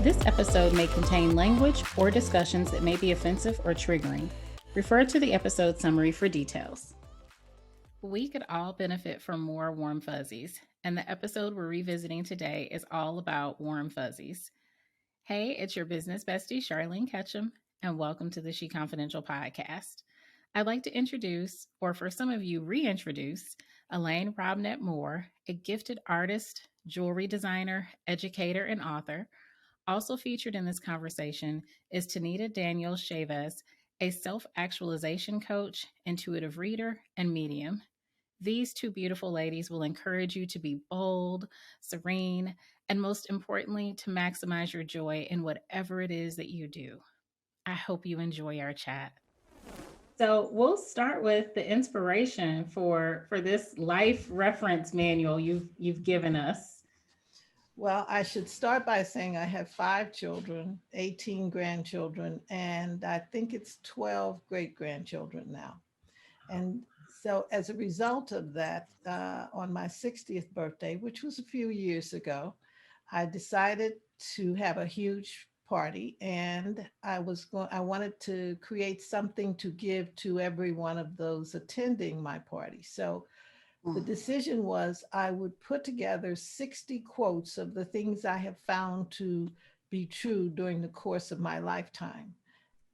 This episode may contain language or discussions that may be offensive or triggering. Refer to the episode summary for details. We could all benefit from more warm fuzzies, and the episode we're revisiting today is all about warm fuzzies. Hey, it's your business bestie, Charlene Ketchum, and welcome to the She Confidential podcast. I'd like to introduce, or for some of you, reintroduce, Elaine Robnett Moore, a gifted artist, jewelry designer, educator, and author. Also featured in this conversation is Tanita Daniel-Chavis, a self-actualization coach, intuitive reader, and medium. These two beautiful ladies will encourage you to be bold, serene, and most importantly, to maximize your joy in whatever it is that you do. I hope you enjoy our chat. So we'll start with the inspiration for this life reference manual you've given us. Well, I should start by saying I have 5 children, 18 grandchildren, and I think it's 12 great-grandchildren now. And so as a result of that, on my 60th birthday, which was a few years ago, I decided to have a huge party, and I wanted to create something to give to every one of those attending my party. So the decision was I would put together 60 quotes of the things I have found to be true during the course of my lifetime.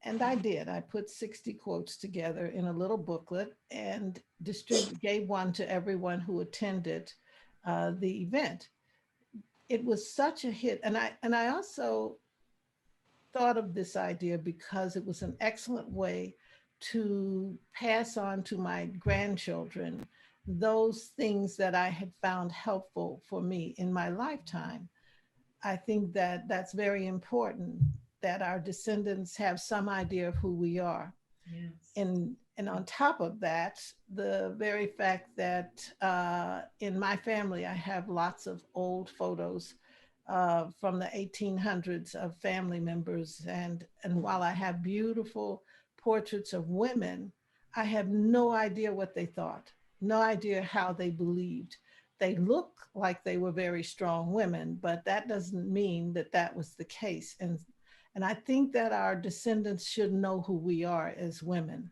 And I did. I put 60 quotes together in a little booklet and gave one to everyone who attended the event. It was such a hit. And I also thought of this idea because it was an excellent way to pass on to my grandchildren those things that I had found helpful for me in my lifetime. I think that that's very important, that our descendants have some idea of who we are. Yes. And on top of that, the very fact that in my family, I have lots of old photos from the 1800s of family members. And while I have beautiful portraits of women, I have no idea what they thought, no idea how they believed. They look like they were very strong women, but that doesn't mean that that was the case. And I think that our descendants should know who we are as women.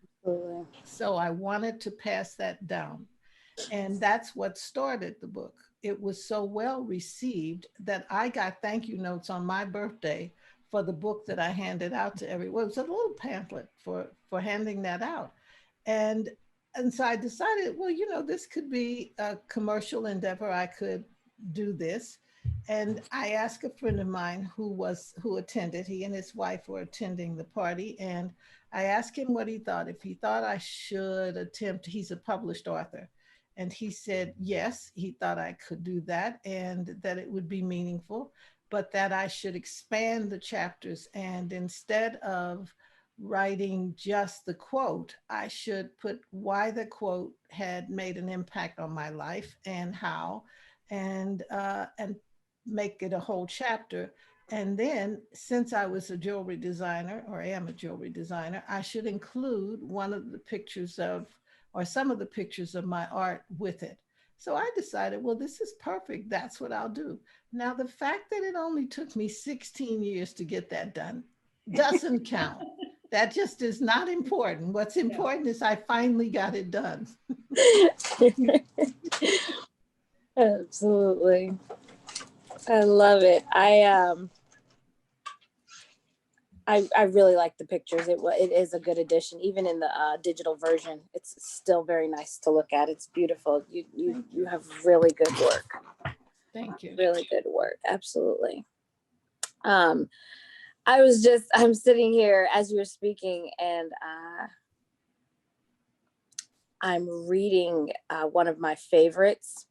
So I wanted to pass that down. And that's what started the book. It was so well received that I got thank you notes on my birthday for the book that I handed out to everyone. It was a little pamphlet for handing that out. And so I decided, well, this could be a commercial endeavor. I could do this. And I asked a friend of mine who attended, he and his wife were attending the party. And I asked him what he thought, if he thought I should attempt, he's a published author. And he said, yes, he thought I could do that and that it would be meaningful, but that I should expand the chapters. And instead of writing just the quote, I should put why the quote had made an impact on my life and how, and make it a whole chapter. And then, since I was a jewelry designer, or am a jewelry designer, I should include one of the pictures or some of the pictures of my art with it. So I decided, well, this is perfect. That's what I'll do. Now, the fact that it only took me 16 years to get that done doesn't count. That just is not important. What's important is I finally got it done. Absolutely. I love it. I really like the pictures. It is a good addition. Even in the digital version, it's still very nice to look at. It's beautiful. You have really good work. Thank you. Really good work. Absolutely. I'm sitting here as you were speaking, and I'm reading one of my favorites,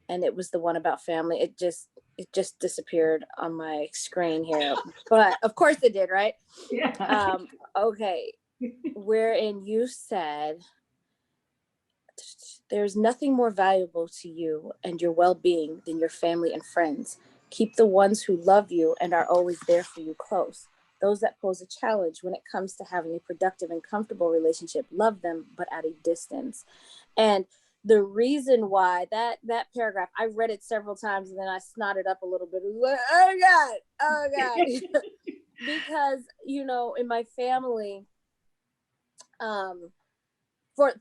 and it was the one about family. It just disappeared on my screen here, but of course it did, right? Yeah. Okay. Wherein you said, there's nothing more valuable to you and your well-being than your family and friends. Keep the ones who love you and are always there for you close. Those that pose a challenge when it comes to having a productive and comfortable relationship, love them, but at a distance. And the reason why that paragraph, I read it several times and then I snotted up a little bit. It was like, oh God. Because, you know, in my family, for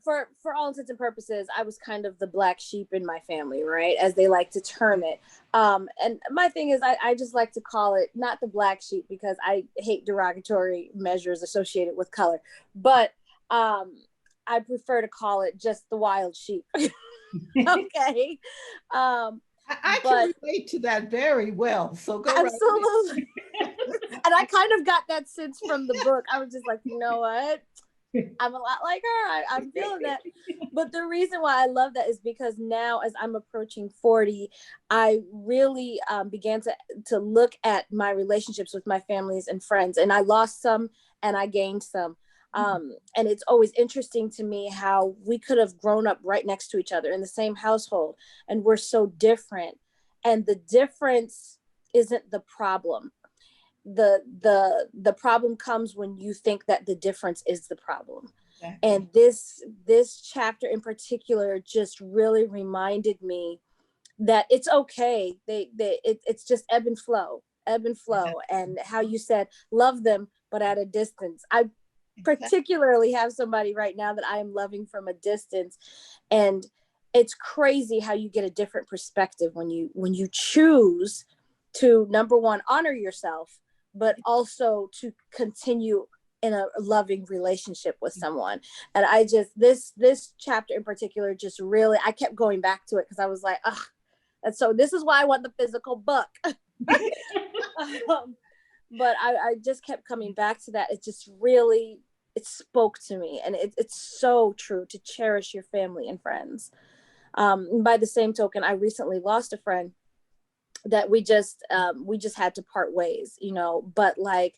all intents and purposes, I was kind of the black sheep in my family, right? As they like to term it. And my thing is, I just like to call it not the black sheep because I hate derogatory measures associated with color, but I prefer to call it just the wild sheep. Okay. I can relate to that very well. So go absolutely. Right. And I kind of got that sense from the book. I was just like, you know what? I'm a lot like her. I'm feeling that. But the reason why I love that is because now, as I'm approaching 40, I really began to look at my relationships with my families and friends. And I lost some and I gained some. And it's always interesting to me how we could have grown up right next to each other in the same household, and we're so different. And the difference isn't the problem. The problem comes when you think that the difference is the problem. Exactly. And this chapter in particular just really reminded me that it's okay. It's just ebb and flow. And how you said, love them, but at a distance. I particularly have somebody right now that I am loving from a distance. And it's crazy how you get a different perspective when you choose to, number one, honor yourself, but also to continue in a loving relationship with someone. And I just, this chapter in particular, just really, I kept going back to it because I was like, ugh. And so this is why I want the physical book. But I just kept coming back to that. It just really, it spoke to me. And it's so true to cherish your family and friends. By the same token, I recently lost a friend that we just had to part ways, you know, but like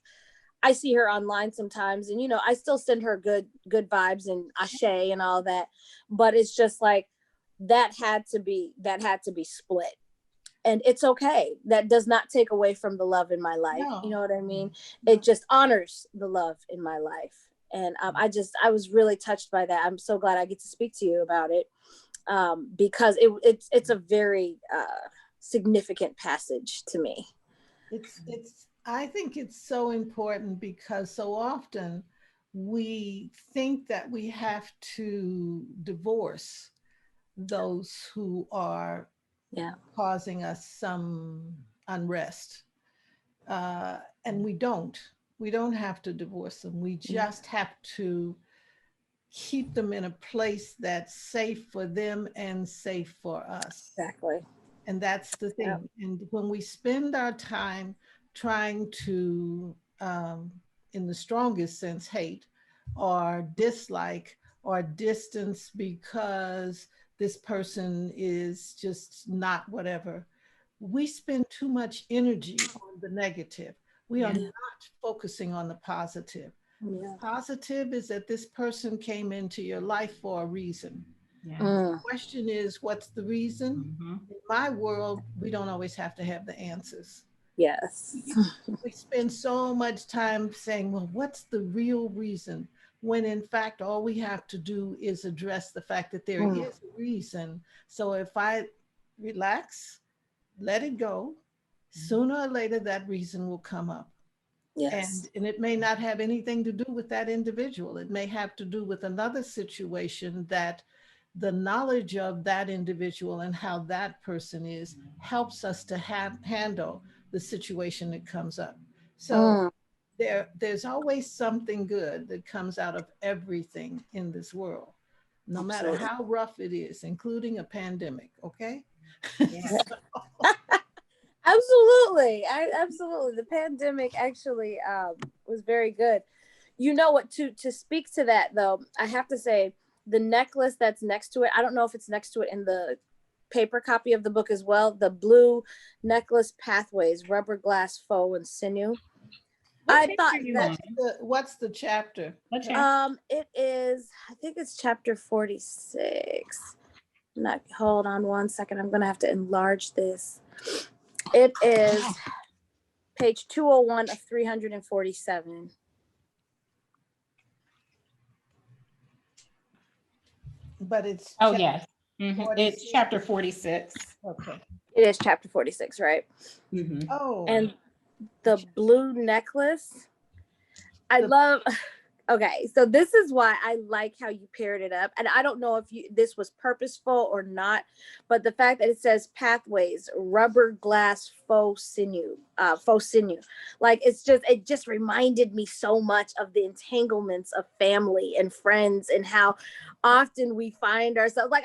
I see her online sometimes and, you know, I still send her good vibes and ashe and all that, but it's just like, that had to be split. And it's okay. That does not take away from the love in my life. No. You know what I mean? No. It just honors the love in my life. And I was really touched by that. I'm so glad I get to speak to you about it. Because it's a very, significant passage to me. I think it's so important because so often we think that we have to divorce those who are causing us some unrest. And we don't have to divorce them. We just have to keep them in a place that's safe for them and safe for us. Exactly. And that's the thing. Yep. And when we spend our time trying to, in the strongest sense, hate or dislike or distance because this person is just not whatever, we spend too much energy on the negative. We are not focusing on the positive. Yeah. Positive is that this person came into your life for a reason. Yeah. The question is, what's the reason? Mm-hmm. In my world, we don't always have to have the answers. Yes. We spend so much time saying, well, what's the real reason? When in fact, all we have to do is address the fact that there is a reason. So if I relax, let it go, sooner or later, that reason will come up. Yes. And it may not have anything to do with that individual. It may have to do with another situation that the knowledge of that individual and how that person is helps us to handle the situation that comes up. So there's always something good that comes out of everything in this world, no matter how rough it is, including a pandemic. Okay. Yeah. Absolutely. Absolutely. The pandemic actually was very good. You know what, to speak to that though, I have to say the necklace that's next to it, I don't know if it's next to it in the paper copy of the book as well, the blue necklace, Pathways, Rubber Glass, Faux, and Sinew. I thought what's the chapter? It is, I think it's chapter 46. Hold on one second. I'm going to have to enlarge this. It is page 201 of 347. But it's yes. It's chapter 46. Okay. It is chapter 46, right? Mm-hmm. Oh. And the blue necklace. I love. Okay, so this is why I like how you paired it up, and I don't know if this was purposeful or not, but the fact that it says pathways, rubber glass, faux sinew, like it just reminded me so much of the entanglements of family and friends and how often we find ourselves. Like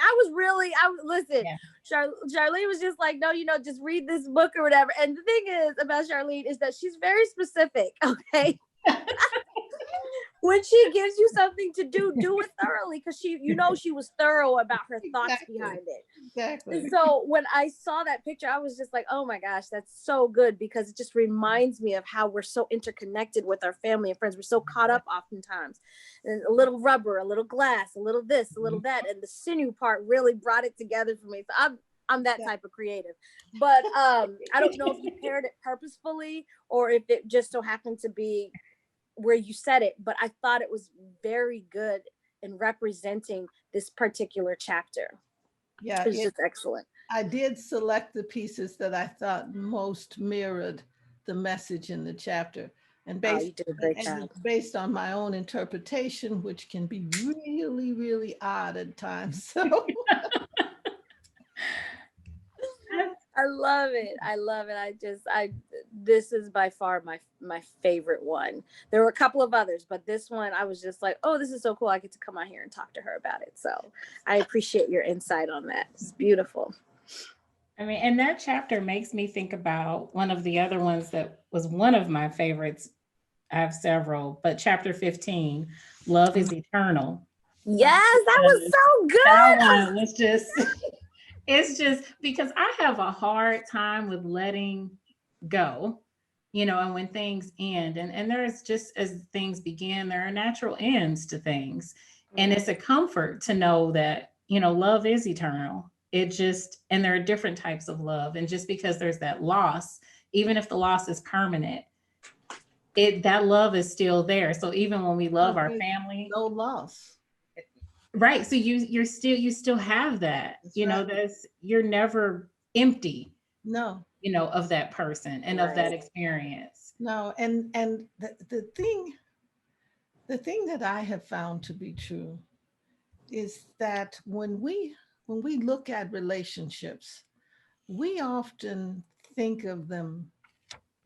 listen. Yeah. Charlene was just like, no, just read this book or whatever. And the thing is about Charlene is that she's very specific. Okay. When she gives you something to do it thoroughly, because she was thorough about her thoughts behind it. Exactly. So when I saw that picture, I was just like, oh my gosh, that's so good, because it just reminds me of how we're so interconnected with our family and friends. We're so caught up oftentimes. And a little rubber, a little glass, a little this, a little that. And the sinew part really brought it together for me. So I'm that type of creative. But I don't know if you paired it purposefully or if it just so happened to be where you said it, but I thought it was very good in representing this particular chapter. Yeah, it's just excellent. I did select the pieces that I thought most mirrored the message in the chapter, and you did a great job. Based on my own interpretation, which can be really, really odd at times. So I love it. This is by far my favorite one. There were a couple of others, but this one I was just like, oh, this is so cool. I get to come out here and talk to her about it. So I appreciate your insight on that. It's beautiful. I mean, and that chapter makes me think about one of the other ones that was one of my favorites. I have several, but chapter 15, Love is Eternal. Yes, that was so good. That one was just, it's just because I have a hard time with letting go, and when things end, and there's just as things begin, there are natural ends to things. And it's a comfort to know that, love is eternal. And there are different types of love. And just because there's that loss, even if the loss is permanent, that love is still there. So even when we love our family, no loss. Right. So you still have that, you're never empty. No. Of that person and of that experience. No. And the thing that I have found to be true is that when we look at relationships, we often think of them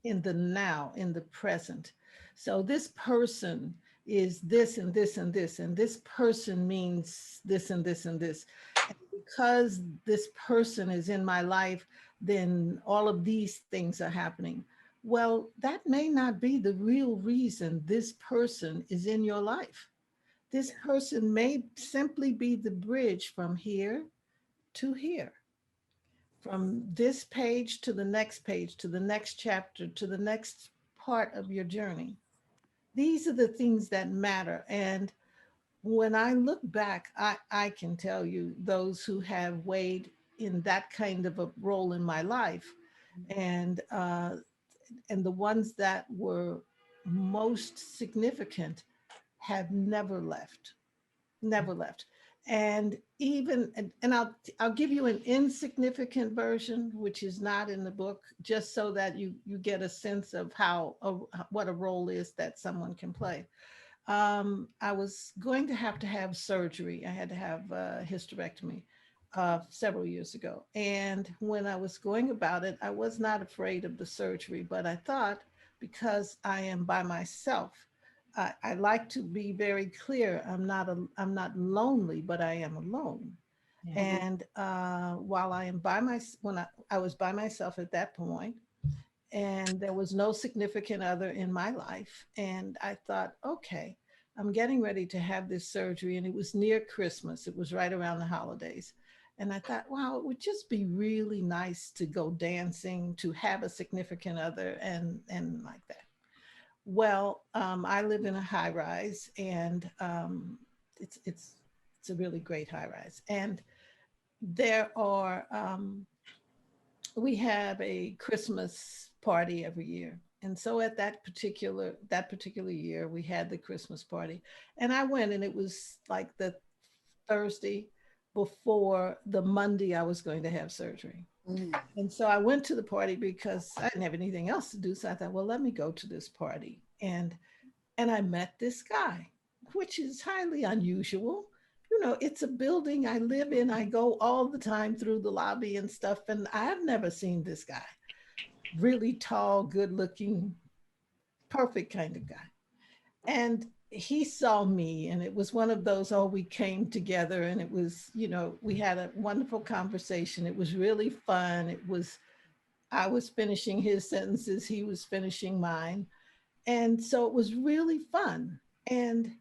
in the now, in the present. So this person is this and this and this, and this person means this and this and this. And because this person is in my life, then all of these things are happening. Well, that may not be the real reason this person is in your life. This person may simply be the bridge from here to here, from this page to the next page, to the next chapter, to the next part of your journey. These are the things that matter. And when I look back, I can tell you those who have weighed in that kind of a role in my life, and the ones that were most significant have never left. And even and I'll give you an insignificant version, which is not in the book, just so that you get a sense of what a role is that someone can play. I was going to have surgery. I had to have a hysterectomy several years ago. And when I was going about it, I was not afraid of the surgery, but I thought, because I am by myself, I like to be very clear. I'm not lonely, but I am alone. Yeah. And while I am I was by myself at that point, and there was no significant other in my life. And I thought, okay, I'm getting ready to have this surgery. And it was near Christmas. It was right around the holidays. And I thought, wow, it would just be really nice to go dancing, to have a significant other and like that. Well, I live in a high rise, and it's a really great high rise. And there are, we have a Christmas party every year. And so at that particular year, we had the Christmas party, and I went, and it was like the Thursday before the Monday I was going to have surgery. And so I went to the party because I didn't have anything else to do. So I thought, well, let me go to this party. And I met this guy, which is highly unusual. You know, it's a building I live in. I go all the time through the lobby and stuff, and I've never seen this guy. Really tall, good looking, perfect kind of guy. And he saw me, and it was one of those, oh, we came together, and it was, you know, we had a wonderful conversation. It was really fun. I was finishing his sentences, he was finishing mine. And so it was really fun. And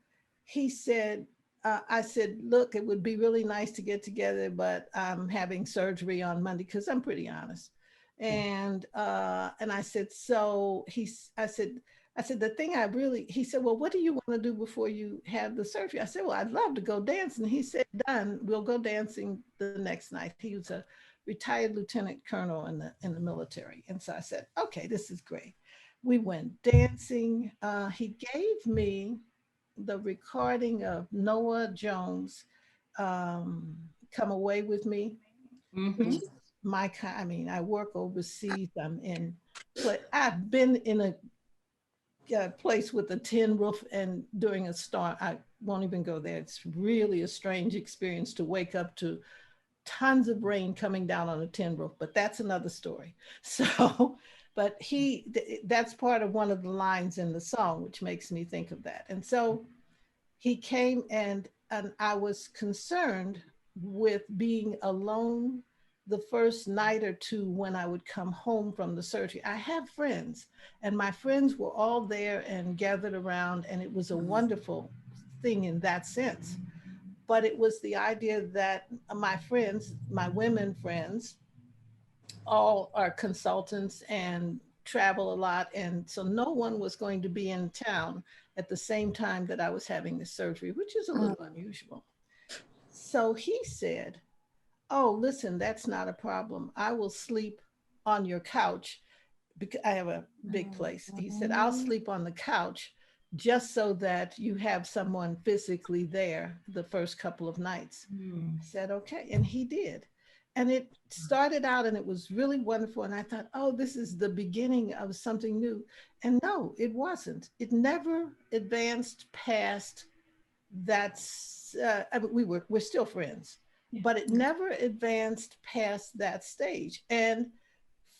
he said, I said, look, it would be really nice to get together, but I'm having surgery on Monday because I'm pretty honest. And I said, so I said, the thing I really, he said, well, what do you want to do before you have the surgery? I said, well, I'd love to go dance. And he said, done, we'll go dancing the next night. He was a retired lieutenant colonel in the military. And so I said, okay, this is great. We went dancing. He gave me the recording of Noah Jones, Come Away With Me, which is my kind. I mean, I work overseas. I've been in a place with a tin roof, and during a storm, I won't even go there. It's really a strange experience to wake up to tons of rain coming down on a tin roof, but that's another story. So, but that's part of one of the lines in the song, which makes me think of that. And so he came, and I was concerned with being alone the first night or two when I would come home from the surgery. I have friends, and my friends were all there and gathered around, and it was a wonderful thing in that sense. But it was the idea that my friends, my women friends, all are consultants and travel a lot. And so no one was going to be in town at the same time that I was having the surgery, which is a little unusual. So he said, oh, listen, that's not a problem. I will sleep on your couch because I have a big place. He said, I'll sleep on the couch just so that you have someone physically there the first couple of nights. I said, okay. And he did. And it started out and it was really wonderful. And I thought, oh, this is the beginning of something new. And no, it wasn't. It never advanced past that's, I mean, we're still friends, but it never advanced past that stage. And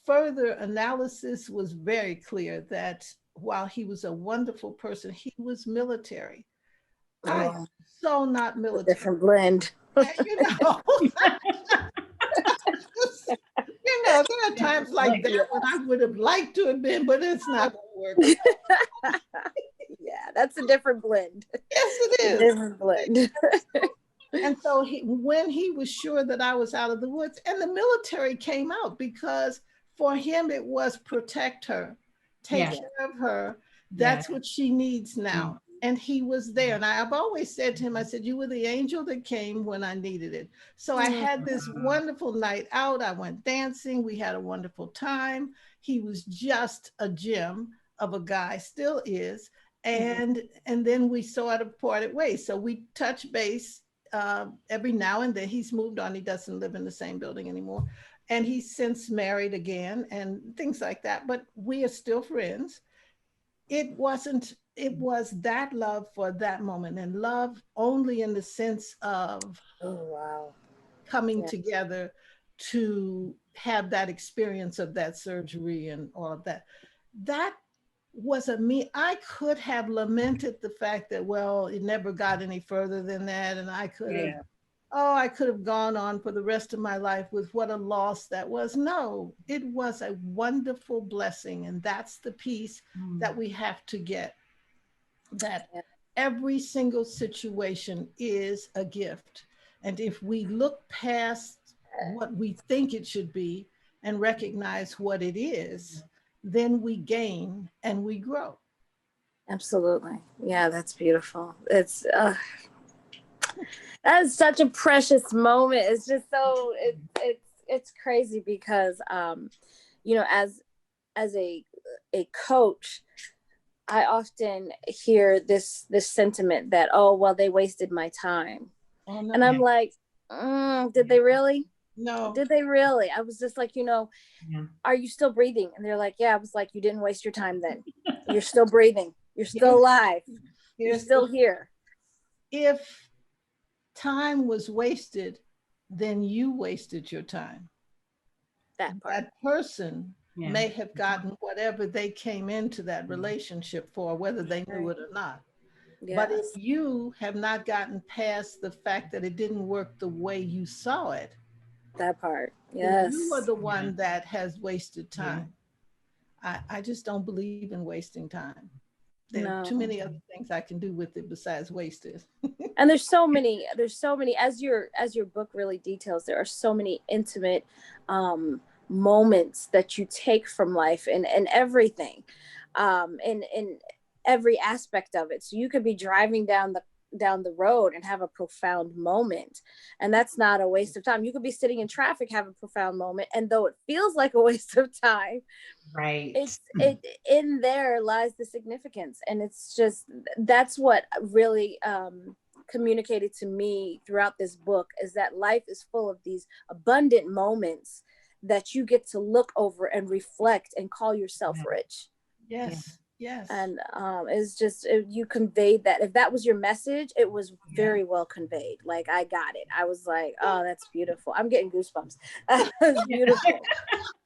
further analysis was very clear that while he was a wonderful person, he was military. I am so not military. Different blend. You know, you know, there are times like that when I would have liked to have been, but it's not going to work. Yeah, that's a different blend. Yes, it is. Different blend. And so when he was sure that I was out of the woods, and the military came out because for him it was protect her, take care of her. That's what she needs now. And he was there. And I've always said to him, I said, you were the angel that came when I needed it. So I had this wonderful night out. I went dancing. We had a wonderful time. He was just a gem of a guy, still is. And then we sort of parted ways. So we touch base every now and then. He's moved on. He doesn't live in the same building anymore. And he's since married again and things like that. But we are still friends. It was that love for that moment, and love only in the sense of coming together to have that experience of that surgery and all of that. That wasn't me. I could have lamented the fact that, well, it never got any further than that. And I could have, I could have gone on for the rest of my life with what a loss that was. No, it was a wonderful blessing. And that's the piece that we have to get, that every single situation is a gift. And if we look past what we think it should be and recognize what it is, then we gain and we grow. Absolutely. Yeah, that's beautiful. It's that is such a precious moment. It's just so it's crazy because you know, as a coach, I often hear this sentiment that, oh, well, they wasted my time. Oh, no. And I'm like, Did they really? No. Did they really? I was just like, Yeah. are you still breathing? And they're like, yeah. I was like, you didn't waste your time then. You're still breathing. You're still alive. You're still here. If time was wasted, then you wasted your time. That part. That person may have gotten whatever they came into that relationship for, whether they knew it or not. Yes. But if you have not gotten past the fact that it didn't work the way you saw it, that part. then Yes. you are the one that has wasted time. I just don't believe in wasting time. There are too many other things I can do with it besides waste it. And there's so many, as your book really details, there are so many intimate moments that you take from life and everything, in every aspect of it. So you could be driving down the road and have a profound moment, and that's not a waste of time. You could be sitting in traffic, have a profound moment, and though it feels like a waste of time, right, it in there lies the significance. And it's just, that's what really communicated to me throughout this book, is that life is full of these abundant moments that you get to look over and reflect and call yourself rich. Yes. Yes. And it's just, you conveyed that. If that was your message, it was very well conveyed. Like, I got it. I was like, oh, that's beautiful. I'm getting goosebumps. It's beautiful.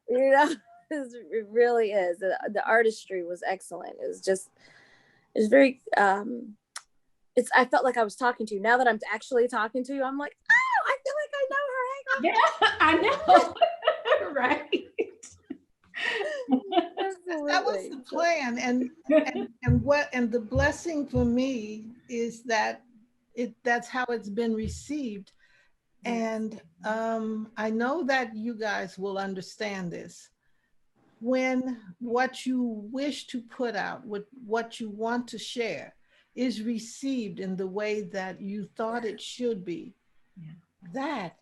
It really is. The artistry was excellent. It's very, I felt like I was talking to you. Now that I'm actually talking to you, I'm like, oh, I feel like I know her. Yeah, I know. Right. That was the plan. And the blessing for me is that that's how it's been received. And I know that you guys will understand this. When what you wish to put out, what you want to share is received in the way that you thought it should be, that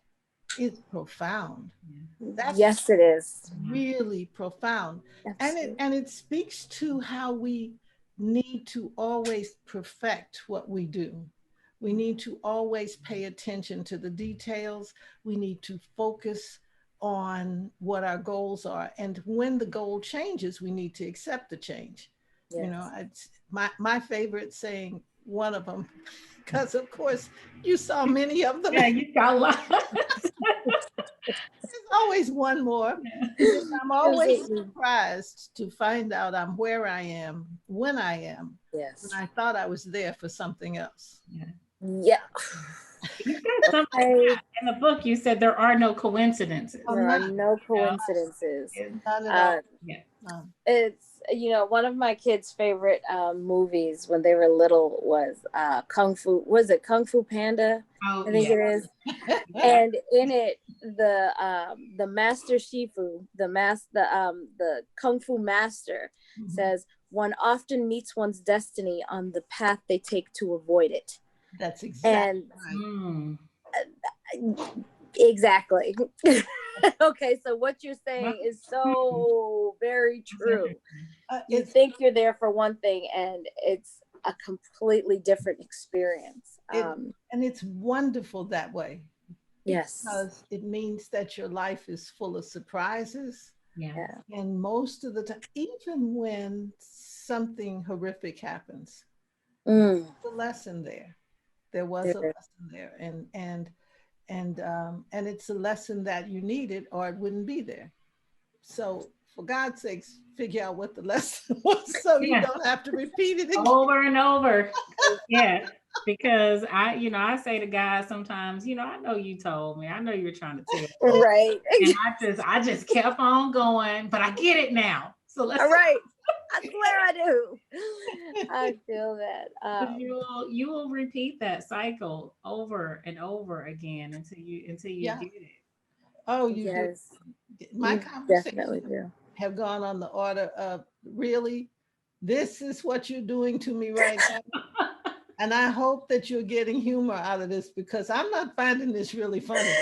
is profound. Yes, it is. Really profound. Absolutely. And it speaks to how we need to always perfect what we do. We need to always pay attention to the details. We need to focus on what our goals are. And when the goal changes, we need to accept the change. Yes. You know, it's my favorite saying, one of them, because of course you saw many of them. Yeah, you got a lot. There's always one more. I'm always surprised to find out I'm where I am when I am. Yes. When I thought I was there for something else. Yeah. You said something in the book. You said there are no coincidences. There are no coincidences. None at all. It's, one of my kids' favorite movies when they were little was Kung Fu. Was it Kung Fu Panda? Oh, I think it is. And in it, the master Shifu, the Kung Fu master, says, one often meets one's destiny on the path they take to avoid it. That's exactly right. Exactly. Okay, so what you're saying is so very true. You think you're there for one thing, and it's a completely different experience. And it's wonderful that way. Yes. Because it means that your life is full of surprises. Yeah. And most of the time, even when something horrific happens, there's a lesson there. There was a lesson there. And it's a lesson that you needed, or it wouldn't be there. So for God's sakes, figure out what the lesson was, so you don't have to repeat it again. Over and over. Yeah. Because I say to guys sometimes, I know you told me, I know you were trying to tell me. Right. And I just kept on going, but I get it now. So let's. All right. I swear I do. I feel that. You will repeat that cycle over and over again until you get it. Oh, you do. My conversations have gone on the order of, really, this is what you're doing to me right now. And I hope that you're getting humor out of this, because I'm not finding this really funny.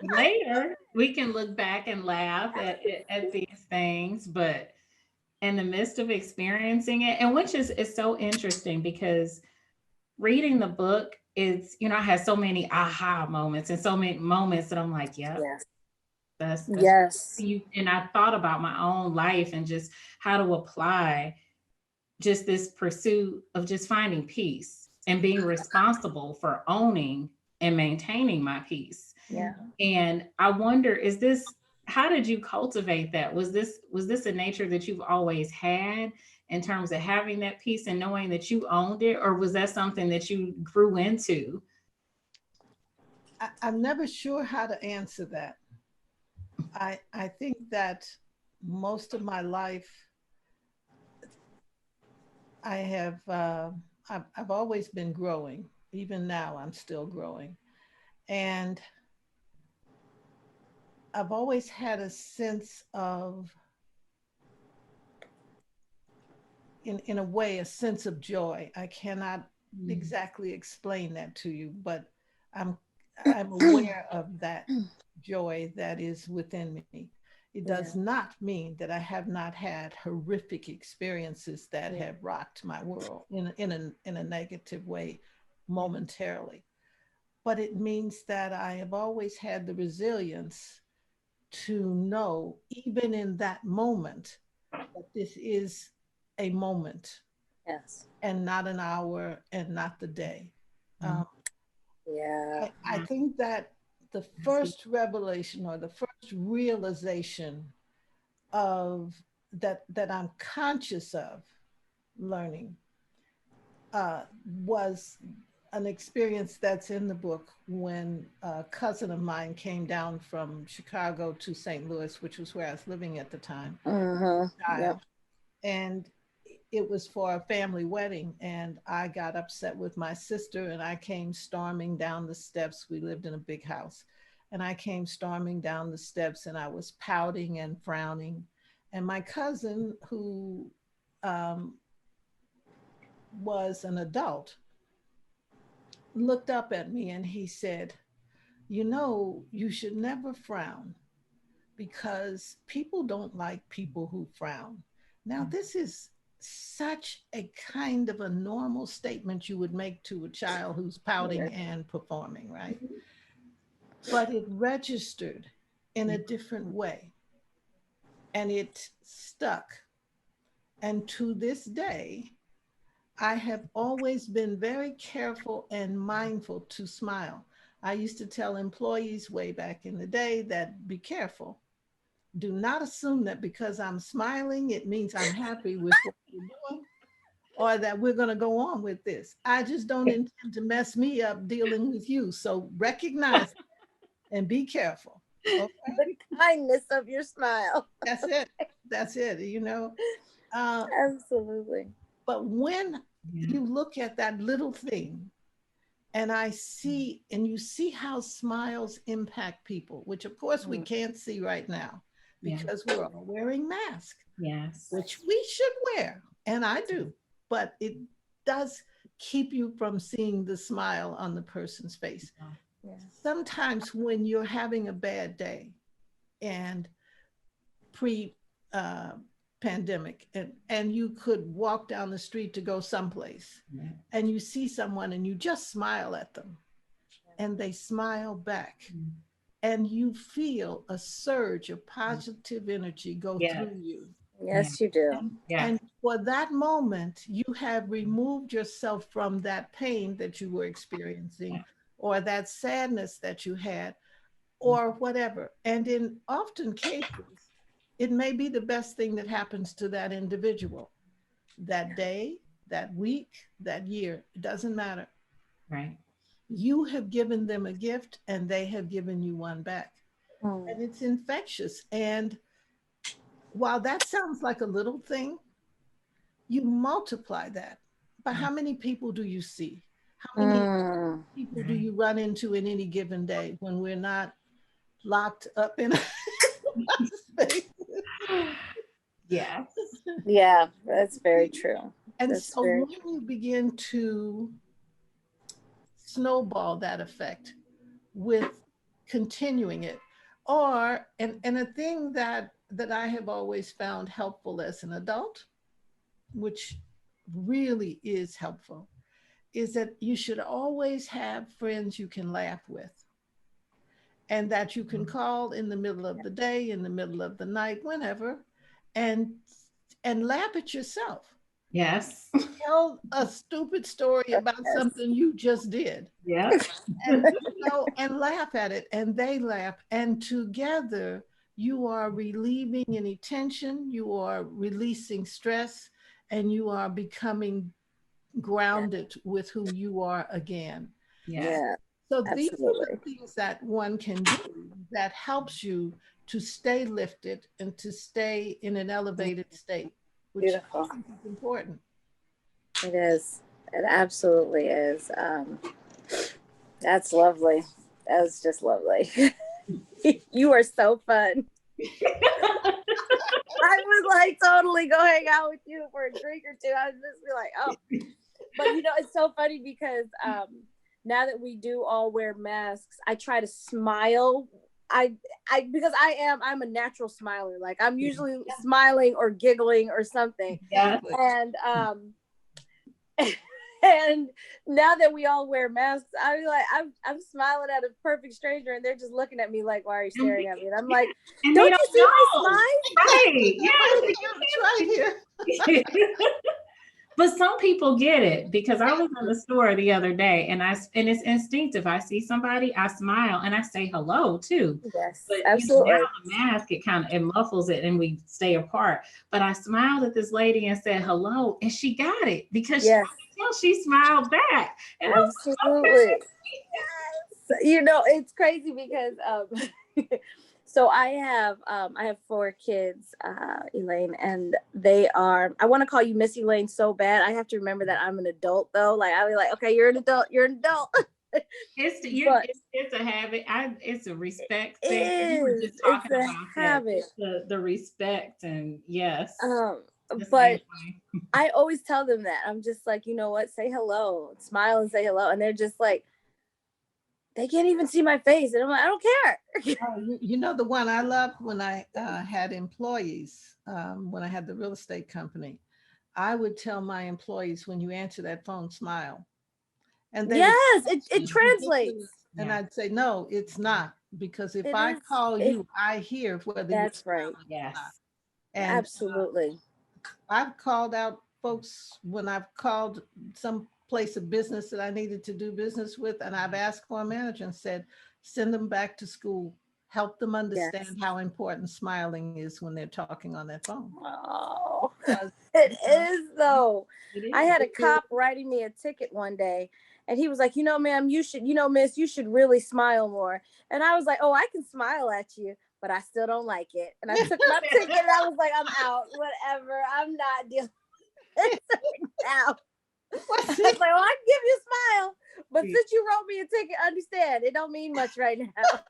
Later, we can look back and laugh at these things, but in the midst of experiencing it, and which is so interesting, because reading the book, it's, I had so many aha moments and so many moments that I'm like, yep, Yes. that's Yes. you. And I thought about my own life and just how to apply just this pursuit of just finding peace and being responsible for owning and maintaining my peace. Yeah. And I wonder, how did you cultivate that? Was this a nature that you've always had in terms of having that peace and knowing that you owned it, or was that something that you grew into? I'm never sure how to answer that. I think that most of my life I have I've always been growing. Even now, I'm still growing, and I've always had a sense of, in a way, a sense of joy. I cannot Mm. exactly explain that to you, but I'm I'm aware of that joy that is within me. It does Yeah. not mean that I have not had horrific experiences that Yeah. have rocked my world in a negative way momentarily. But it means that I have always had the resilience to know, even in that moment, that this is a moment Yes. and not an hour and not the day. Mm. Um, Yeah. I think that the first revelation or the first realization of that I'm conscious of learning was an experience that's in the book when a cousin of mine came down from Chicago to St. Louis, which was where I was living at the time, Yep. child. And it was for a family wedding. And I got upset with my sister and I came storming down the steps. We lived in a big house. And I came storming down the steps and I was pouting and frowning. And my cousin, who um, was an adult, looked up at me and he said, "You know, you should never frown because people don't like people who frown." Now, this is such a kind of a normal statement you would make to a child who's Yeah. pouting and performing, right? But it registered in a different way and it stuck. And to this day, I have always been very careful and mindful to smile. I used to tell employees way back in the day that be careful. Do not assume that because I'm smiling, it means I'm happy with what you're doing or that we're going to go on with this. I just don't intend to mess me up dealing with you. So recognize and be careful. Okay. The kindness of your smile. That's it. That's it. Uh, Absolutely. but when Yeah. you look at that little thing and you see how smiles impact people, which of course we Mm. can't see right now Yeah. because we're all wearing masks, Yes. which we should wear, and I do, but it does keep you from seeing the smile on the person's face. Yeah. Sometimes when you're having a bad day and pre uh, pandemic, and you could walk down the street to go someplace Yeah. and you see someone and you just smile at them and they smile back Mm. and you feel a surge of Mm. positive energy go Yes. through you. Yeah. Yes, you do. And, Yeah. and for that moment, you have removed yourself from that pain that you were experiencing Yeah. or that sadness that you had Mm. or whatever. And in often cases, it may be the best thing that happens to that individual that day, that week, that year. It doesn't matter. Right. You have given them a gift and they have given you one back. Mm. And it's infectious. And while that sounds like a little thing, you multiply that. But Yeah. how many people do you see? How many Mm. people do Right. you run into in any given day when we're not locked up in a space? Yes. Yeah, that's very true. And That's so very when true. you begin to snowball that effect with continuing it, or and a thing that I have always found helpful as an adult, which really is helpful, is that you should always have friends you can laugh with, and that you can call in the middle of the day, in the middle of the night, whenever, and laugh at yourself. Yes. Tell a stupid story about Yes. something you just did, Yeah. and and laugh at it, and they laugh, and together you are relieving any tension, you are releasing stress, and you are becoming grounded with who you are again. Yes. Yeah, So these are absolutely. the things that one can do that helps you to stay lifted and to stay in an elevated state, which I Beautiful. think is important. It is. It absolutely is. That's lovely. That was just lovely. You are so fun. I would like totally go hang out with you for a drink or two. I would just be like, oh. But you know, it's so funny because now that we do all wear masks, I try to smile. I because I'm a natural smiler. Like I'm usually smiling or giggling or something. Yes. And and now that we all wear masks, I'm like, I'm smiling at a perfect stranger, and they're just looking at me like, "Why are you staring at me?" And I'm like, And "Don't they you don't see my know. smile?" Right. Wait, it's right here. But some people get it, because I was in the store the other day, and it's instinctive. I see somebody, I smile, and I say hello too. Yes, But absolutely. now the mask, it muffles it, and we stay apart. But I smiled at this lady and said hello, and she got it, because Yes, she smiled back. And I was absolutely. You know, it's crazy because so I have 4 kids, Elaine, and they are, I want to call you Miss Elaine so bad. I have to remember that I'm an adult though. Like I'll be like, okay, you're an adult, you're an adult. But it's a habit. It's a respect thing. You were it is, just it's talking a about that. habit. The respect, and yes, the same But way. I always tell them that. I'm just like, you know what, say hello, smile and say hello. And they're just like, they can't even see my face. And I'm like, I don't care. You know, the one I loved when I had employees, when I had the real estate company, I would tell my employees, when you answer that phone, smile. And they would, Yes, it "It's translates. ridiculous." And Yeah. I'd say, no, it's not. Because if It I is. call you, I hear whether you're That's right. smiling or not. Yes. And Absolutely. I've called out folks when I've called some place of business that I needed to do business with, and I've asked for a manager and said, send them back to school, help them understand Yes. how important smiling is when they're talking on their phone. Oh, Because, it you know, is though. It I is. had a it really, cop writing me a ticket one day, and he was like, you know, ma'am, you should, you know, miss, you should really smile more. And I was like, oh, I can smile at you, but I still don't like it. And I took my ticket and I was like, I'm out, whatever. I'm not dealing with it now. I was like, well, I can give you a smile, but since you wrote me a ticket, understand it don't mean much right now.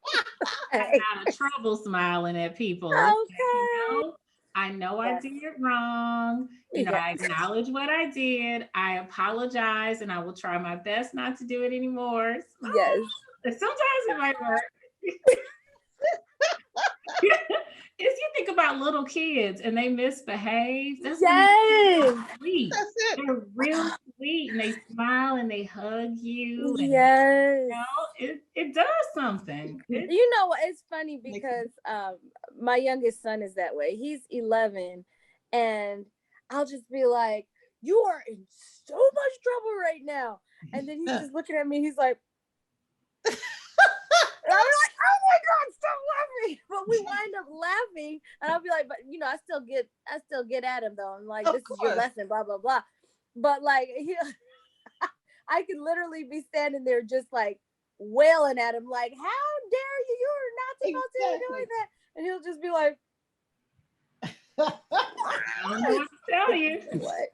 I got trouble smiling at people. It's Okay. I know I Yes. did it wrong. Yes. I acknowledge what I did. I apologize, and I will try my best not to do it anymore. Yes. Sometimes it might work. If you think about little kids and they misbehave, that's when Yes. they're sweet. that's it. They're real sweet, and they smile and they hug you, and Yes. it does something. You know what? It's funny Makes because my youngest son is that way. He's 11, and I'll just be like, "You are in so much trouble right now," and then he's just looking at me. He's like, and I'm like, "Oh my God, stop laughing!" But we wind up laughing, and I'll be like, "But you know, I still get at him though. I'm like, Of this is your course. lesson, blah blah blah." But like, I could literally be standing there just like wailing at him, like, "How dare you? You're not supposed to be doing that." And he'll just be like, I don't know what to tell you. "What?"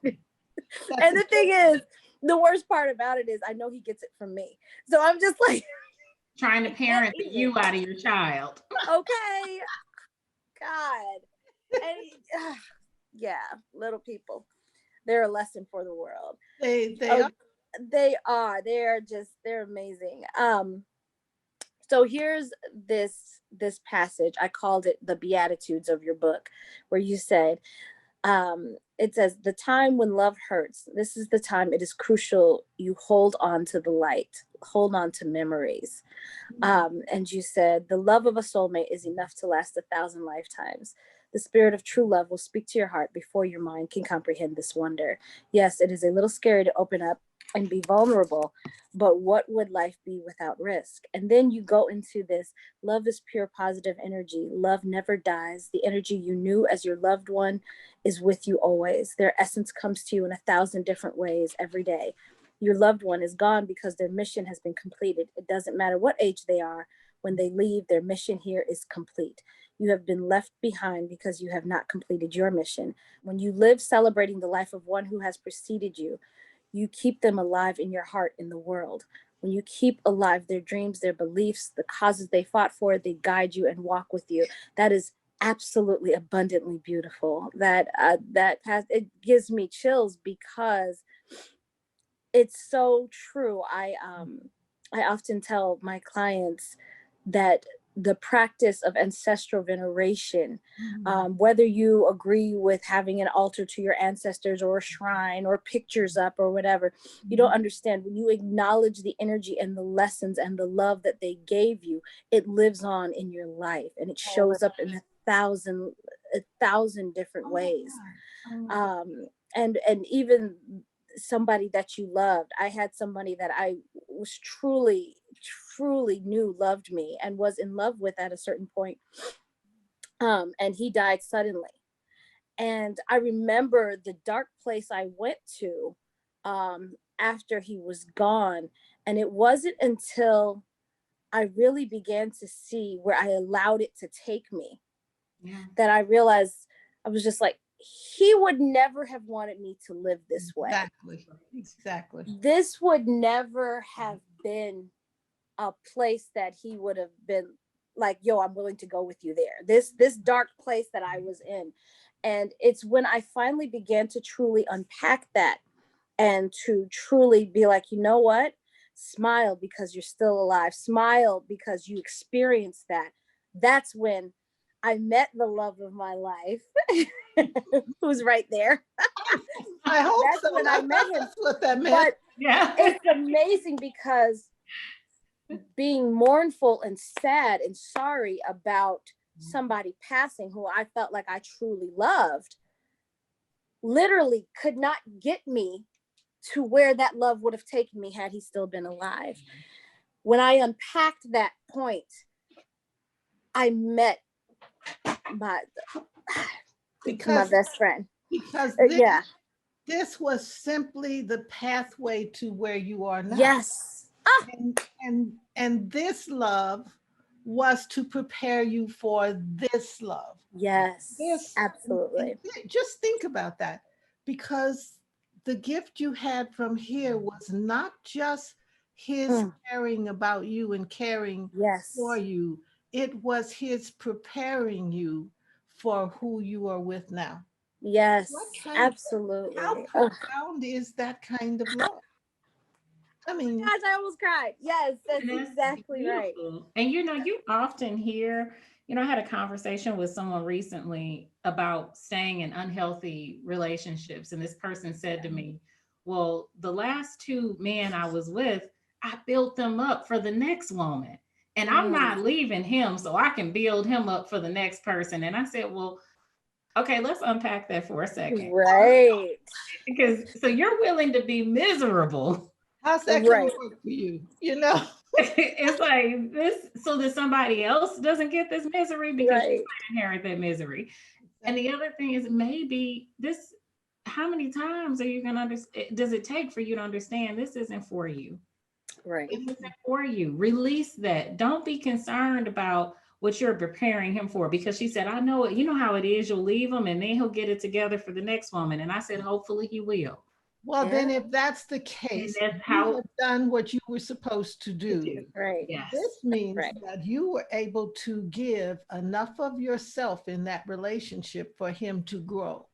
And the thing is, the worst part about it is I know he gets it from me. So I'm just like Trying to parent the you out of your child. okay, God. And yeah, little people. They're a lesson for the world. They Oh, are. they're amazing. So here's this passage. I called it the Beatitudes of your book, where you said, It says, the time when love hurts, this is the time it is crucial you hold on to the light, hold on to memories. And you said, the love of a soulmate is enough to last 1,000 lifetimes. The spirit of true love will speak to your heart before your mind can comprehend this wonder. Yes, it is a little scary to open up and be vulnerable, but what would life be without risk? And then you go into this, love is pure positive energy. Love never dies. The energy you knew as your loved one is with you always. Their essence comes to you in 1,000 different ways every day. Your loved one is gone because their mission has been completed. It doesn't matter what age they are. When they leave, their mission here is complete. You have been left behind because you have not completed your mission. When you live celebrating the life of one who has preceded you, you keep them alive in your heart in the world. When you keep alive their dreams, their beliefs, the causes they fought for, they guide you and walk with you. That is absolutely abundantly beautiful. It gives me chills because it's so true. I often tell my clients that the practice of ancestral veneration, whether you agree with having an altar to your ancestors or a shrine or pictures up or whatever, you don't understand. When you acknowledge the energy and the lessons and the love that they gave you, it lives on in your life and it shows up in a thousand different ways. And even somebody that you loved. I had somebody that I was truly knew loved me and was in love with at a certain point. And he died suddenly. And I remember the dark place I went to after he was gone. And it wasn't until I really began to see where I allowed it to take me that I realized, I was just like, he would never have wanted me to live this way. Exactly. This would never have been a place that he would have been like, yo, I'm willing to go with you there. This dark place that I was in. And it's when I finally began to truly unpack that and to truly be like, you know what? Smile because you're still alive. Smile because you experienced that. That's when I met the love of my life, who's right there. I hope that's so. when I met him. That's what that meant. But it's amazing because being mournful and sad and sorry about somebody passing who I felt like I truly loved, literally could not get me to where that love would have taken me had he still been alive. When I unpacked that point, I met my best friend. Because this was simply the pathway to where you are now. Yes. And this love was to prepare you for this love. Yes, absolutely. And just think about that, because the gift you had from here was not just his caring about you and caring for you. It was his preparing you for who you are with now. Yes, absolutely. How profound is that kind of love? I mean, gosh, I almost cried. Yes, that's exactly beautiful. Right. And you often hear, I had a conversation with someone recently about staying in unhealthy relationships. And this person said to me, well, the last two men I was with, I built them up for the next woman. And I'm not leaving him so I can build him up for the next person. And I said, well, okay, let's unpack that for a second. Right. Because so you're willing to be miserable. How's that going to work for you? It's like this, so that somebody else doesn't get this misery because you inherit that misery. And the other thing is, maybe this, how many times are you going to understand? Does it take for you to understand this isn't for you? Right. It isn't for you. Release that. Don't be concerned about what you're preparing him for, because she said, I know it. You know how it is. You'll leave him and then he'll get it together for the next woman. And I said, hopefully he will. Well, then if that's the case, that's how you have done what you were supposed to do. Right. Yes. This means that you were able to give enough of yourself in that relationship for him to grow.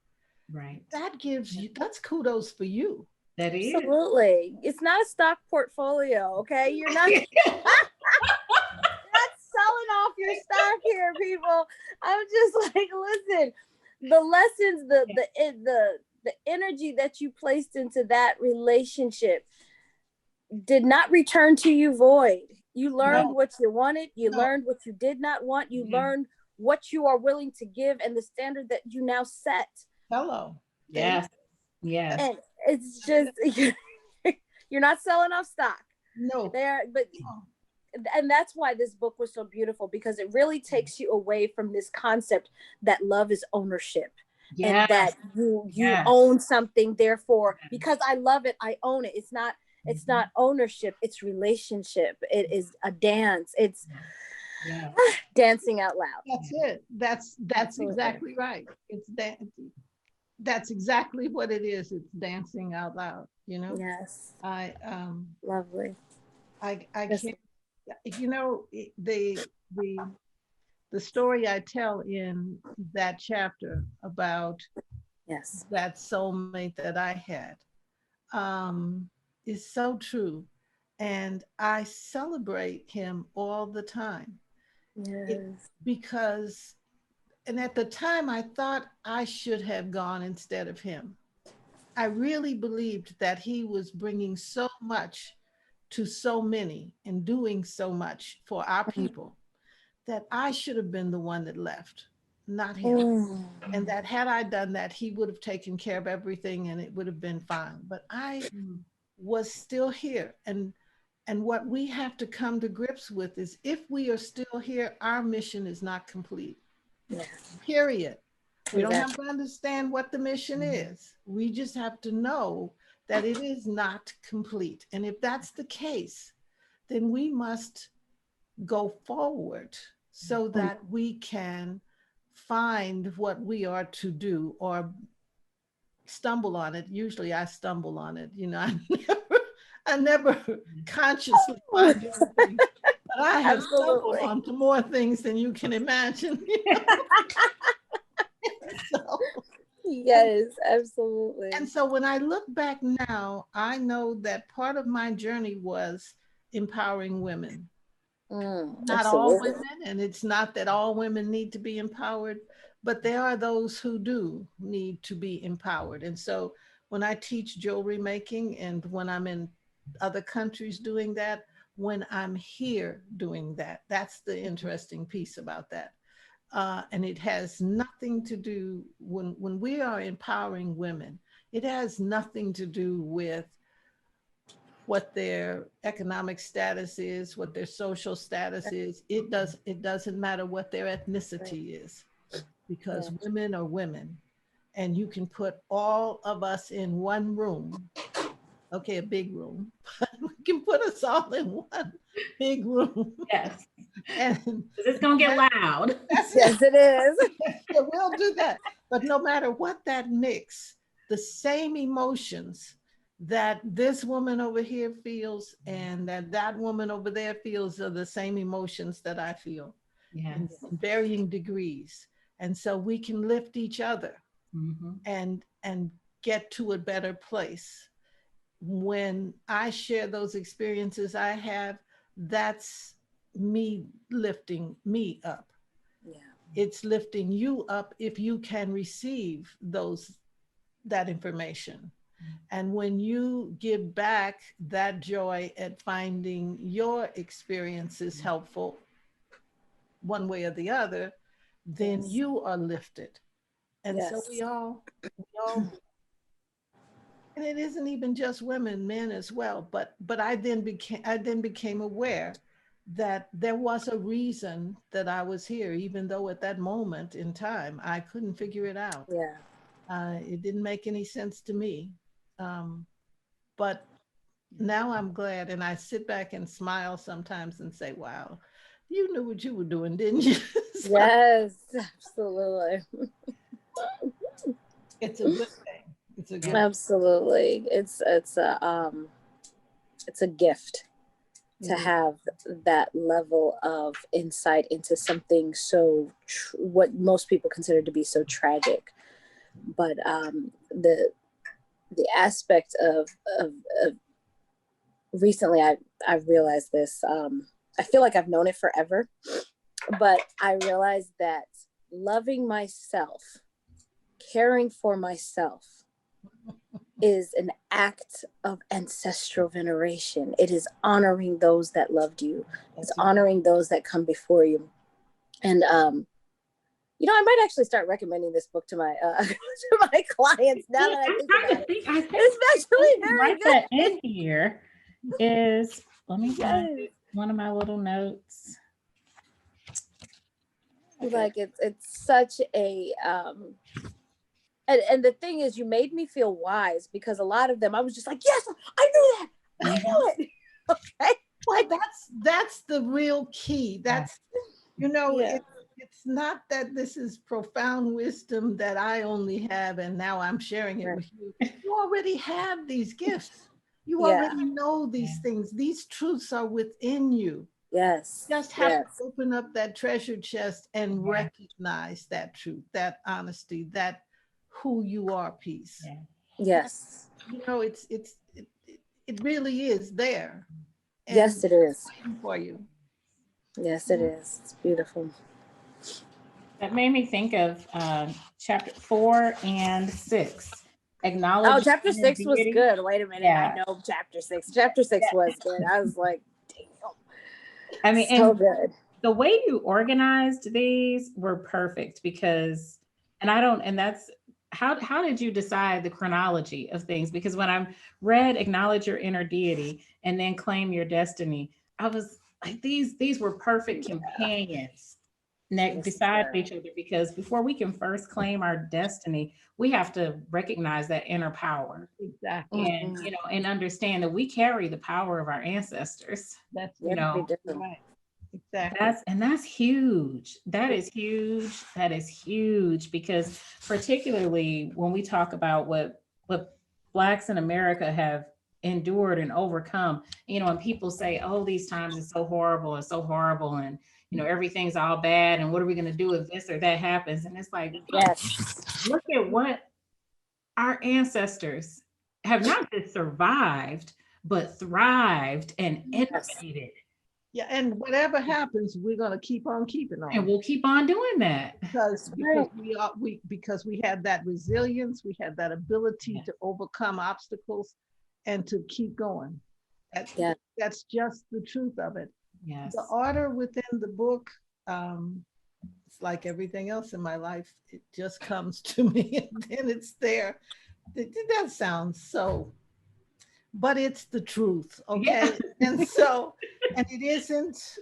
Right. That gives you, that's kudos for you. That is. Absolutely. It's not a stock portfolio, okay? You're not selling off your stock here, people. I'm just like, listen, the lessons, the energy that you placed into that relationship did not return to you void. You learned what you wanted. You learned what you did not want. You learned what you are willing to give and the standard that you now set. Hello. Yes. Yes. And it's just, you're not selling off stock. No. And that's why this book was so beautiful, because it really takes you away from this concept that love is ownership. Yes. And that you own something, therefore, because I love it, I own it. It's not ownership, it's relationship. It is a dance. It's dancing out loud. That's it. That's exactly right. It's that's exactly what it is. It's dancing out loud, you know? Yes. Lovely. I can't, you know, the story I tell in that chapter about that soulmate that I had is so true. And I celebrate him all the time. Yes. Because, and at the time I thought I should have gone instead of him. I really believed that he was bringing so much to so many and doing so much for our people that I should have been the one that left, not him. And that had I done that, he would have taken care of everything and it would have been fine. But I was still here. And what we have to come to grips with is, if we are still here, our mission is not complete. Period. We don't have to understand what the mission is. We just have to know that it is not complete. And if that's the case, then we must go forward so that we can find what we are to do, or stumble on it. Usually I stumble on it. You know, I never consciously find anything, but I have stumbled onto more things than you can imagine. You know? So, yes, absolutely. And so when I look back now, I know that part of my journey was empowering women. Not all women, and it's not that all women need to be empowered, but there are those who do need to be empowered. And so when I teach jewelry making, and when I'm in other countries doing that, when I'm here doing that, that's the interesting piece about that. And it has nothing to do, when we are empowering women, it has nothing to do with what their economic status is, what their social status is. It doesn't matter what their ethnicity is, because women are women. And you can put all of us in one room, okay, a big room, but we can put us all in one big room. Yes. And it's gonna get loud. Yes, it is. It will do that. But no matter what that mix, the same emotions that this woman over here feels and that woman over there feels are the same emotions that I feel, in varying degrees. And so we can lift each other and get to a better place. When I share those experiences I have, that's me lifting me up. It's lifting you up if you can receive that information. And when you give back that joy at finding your experiences helpful, one way or the other, then you are lifted. And so we all, and it isn't even just women, men as well. But I then became aware that there was a reason that I was here, even though at that moment in time I couldn't figure it out. It didn't make any sense to me. But now I'm glad, and I sit back and smile sometimes and say, wow, you knew what you were doing, didn't you? So, yes, absolutely. It's a good thing. It's a good absolutely. It's a gift to have that level of insight into something so what most people consider to be so tragic. But the aspect of recently I've realized this. I feel like I've known it forever, but I realized that loving myself caring for myself is an act of ancestral veneration. It is honoring those that loved you. It's honoring those that come before you. And you know, I might actually start recommending this book to my to my clients now that I think about it. I think It's actually very good. That in here is, let me find one of my little notes. Like it's such a and the thing is, you made me feel wise, because a lot of them I was just like, yes, I knew that. I knew it. Okay. Well, that's the real key. That's, you know, it's not that this is profound wisdom that I only have and now I'm sharing it with you. You already have these gifts. You already know these things. These truths are within you. Yes. Just have to open up that treasure chest and recognize that truth, that honesty, that who you are piece. Yes. You know, it really is there. And yes, it is. Waiting for you. Yes, it is. It's beautiful. That made me think of chapter 4 and 6. Acknowledge. Oh, chapter 6 was good. Wait a minute. I know chapter 6. Chapter 6 was good. I was like, damn. I mean, so good. The way you organized these were perfect, because, and that's, how did you decide the chronology of things? Because when I read acknowledge your inner deity and then claim your destiny, I was like, these were perfect companions beside each other, because before we can first claim our destiny, we have to recognize that inner power. Exactly. And, you know, and understand that we carry the power of our ancestors. That's, you know, right. Exactly. That's huge. That is huge. That is huge, because particularly when we talk about what Blacks in America have endured and overcome, you know, and people say, oh, these times is so horrible and so horrible, and you know, everything's all bad, and what are we going to do if this or that happens? And it's like, look at what our ancestors have not just survived, but thrived and innovated. Yeah, and whatever happens, we're going to keep on keeping on. And we'll keep on doing that. Because we had that resilience, we had that ability to overcome obstacles and to keep going. That's just the truth of it. Yes. The order within the book, it's like everything else in my life. It just comes to me and then it's there. That sounds so, but it's the truth, okay? And so, and it isn't,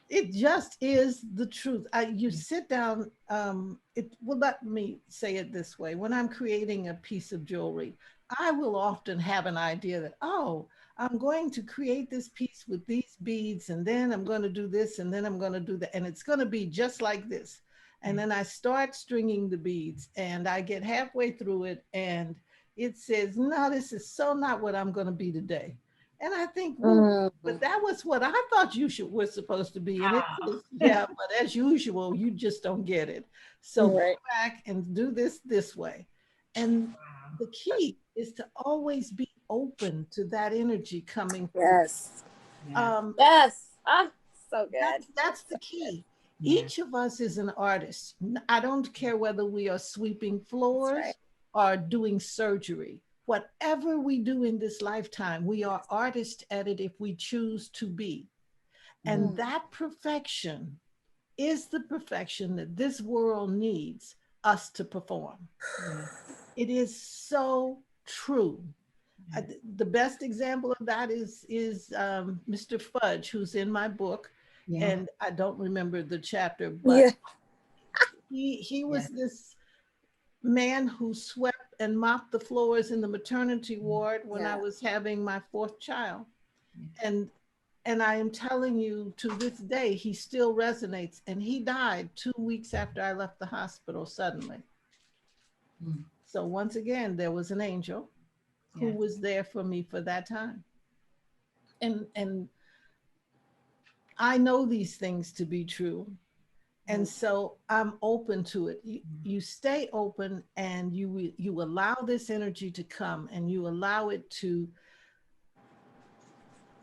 it just is the truth. You sit down, well, let me say it this way. When I'm creating a piece of jewelry, I will often have an idea that, oh, I'm going to create this piece with these beads, and then I'm going to do this, and then I'm going to do that, and it's going to be just like this. And then I start stringing the beads, and I get halfway through it, and it says, no, this is so not what I'm going to be today. And I think, well, but that was what I thought was supposed to be. And it says, yeah, but as usual, you just don't get it. So go back and do this way. And the key is to always be open to that energy coming. Yes. So good. That's the key. Each of us is an artist. I don't care whether we are sweeping floors or doing surgery. Whatever we do in this lifetime, we are artists at it if we choose to be. And that perfection is the perfection that this world needs us to perform. It is so true. The best example of that is Mr. Fudge, who's in my book. And I don't remember the chapter, but he was this man who swept and mopped the floors in the maternity ward when I was having my 4th child. And I am telling you, to this day, he still resonates. And he died 2 weeks after I left the hospital suddenly. So once again, there was an angel who was there for me for that time. And I know these things to be true. And so I'm open to it. You stay open, and you allow this energy to come, and you allow it to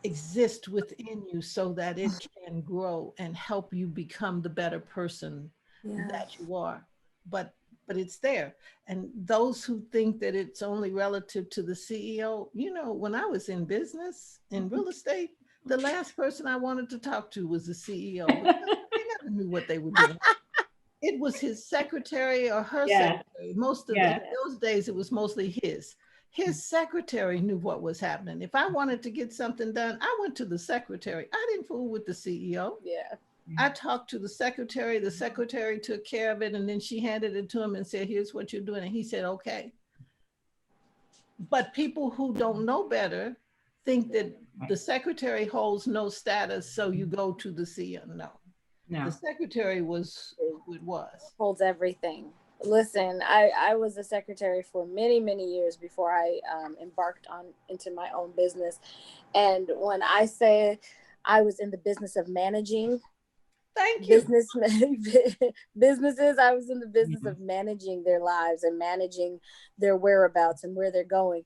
exist within you so that it can grow and help you become the better person that you are. But but it's there. And those who think that it's only relative to the CEO, you know, when I was in business, in real estate, the last person I wanted to talk to was the CEO because they never knew what they were doing. It was his secretary or her Yeah. secretary. Most of Yeah. in those days, it was mostly his. His secretary knew what was happening. If I wanted to get something done, I went to the secretary. I didn't fool with the CEO. Yeah. I talked to the secretary. The secretary took care of it, and then she handed it to him and said, "Here's what you're doing." And he said, "Okay." But people who don't know better think that the secretary holds no status, so you go to the CEO. No, No. the secretary was who it was. Holds everything. Listen, I was a secretary for many, many years before I embarked on into my own business. And when I say I was in the business of managing Thank you. businesses, I was in the business of managing their lives and managing their whereabouts and where they're going.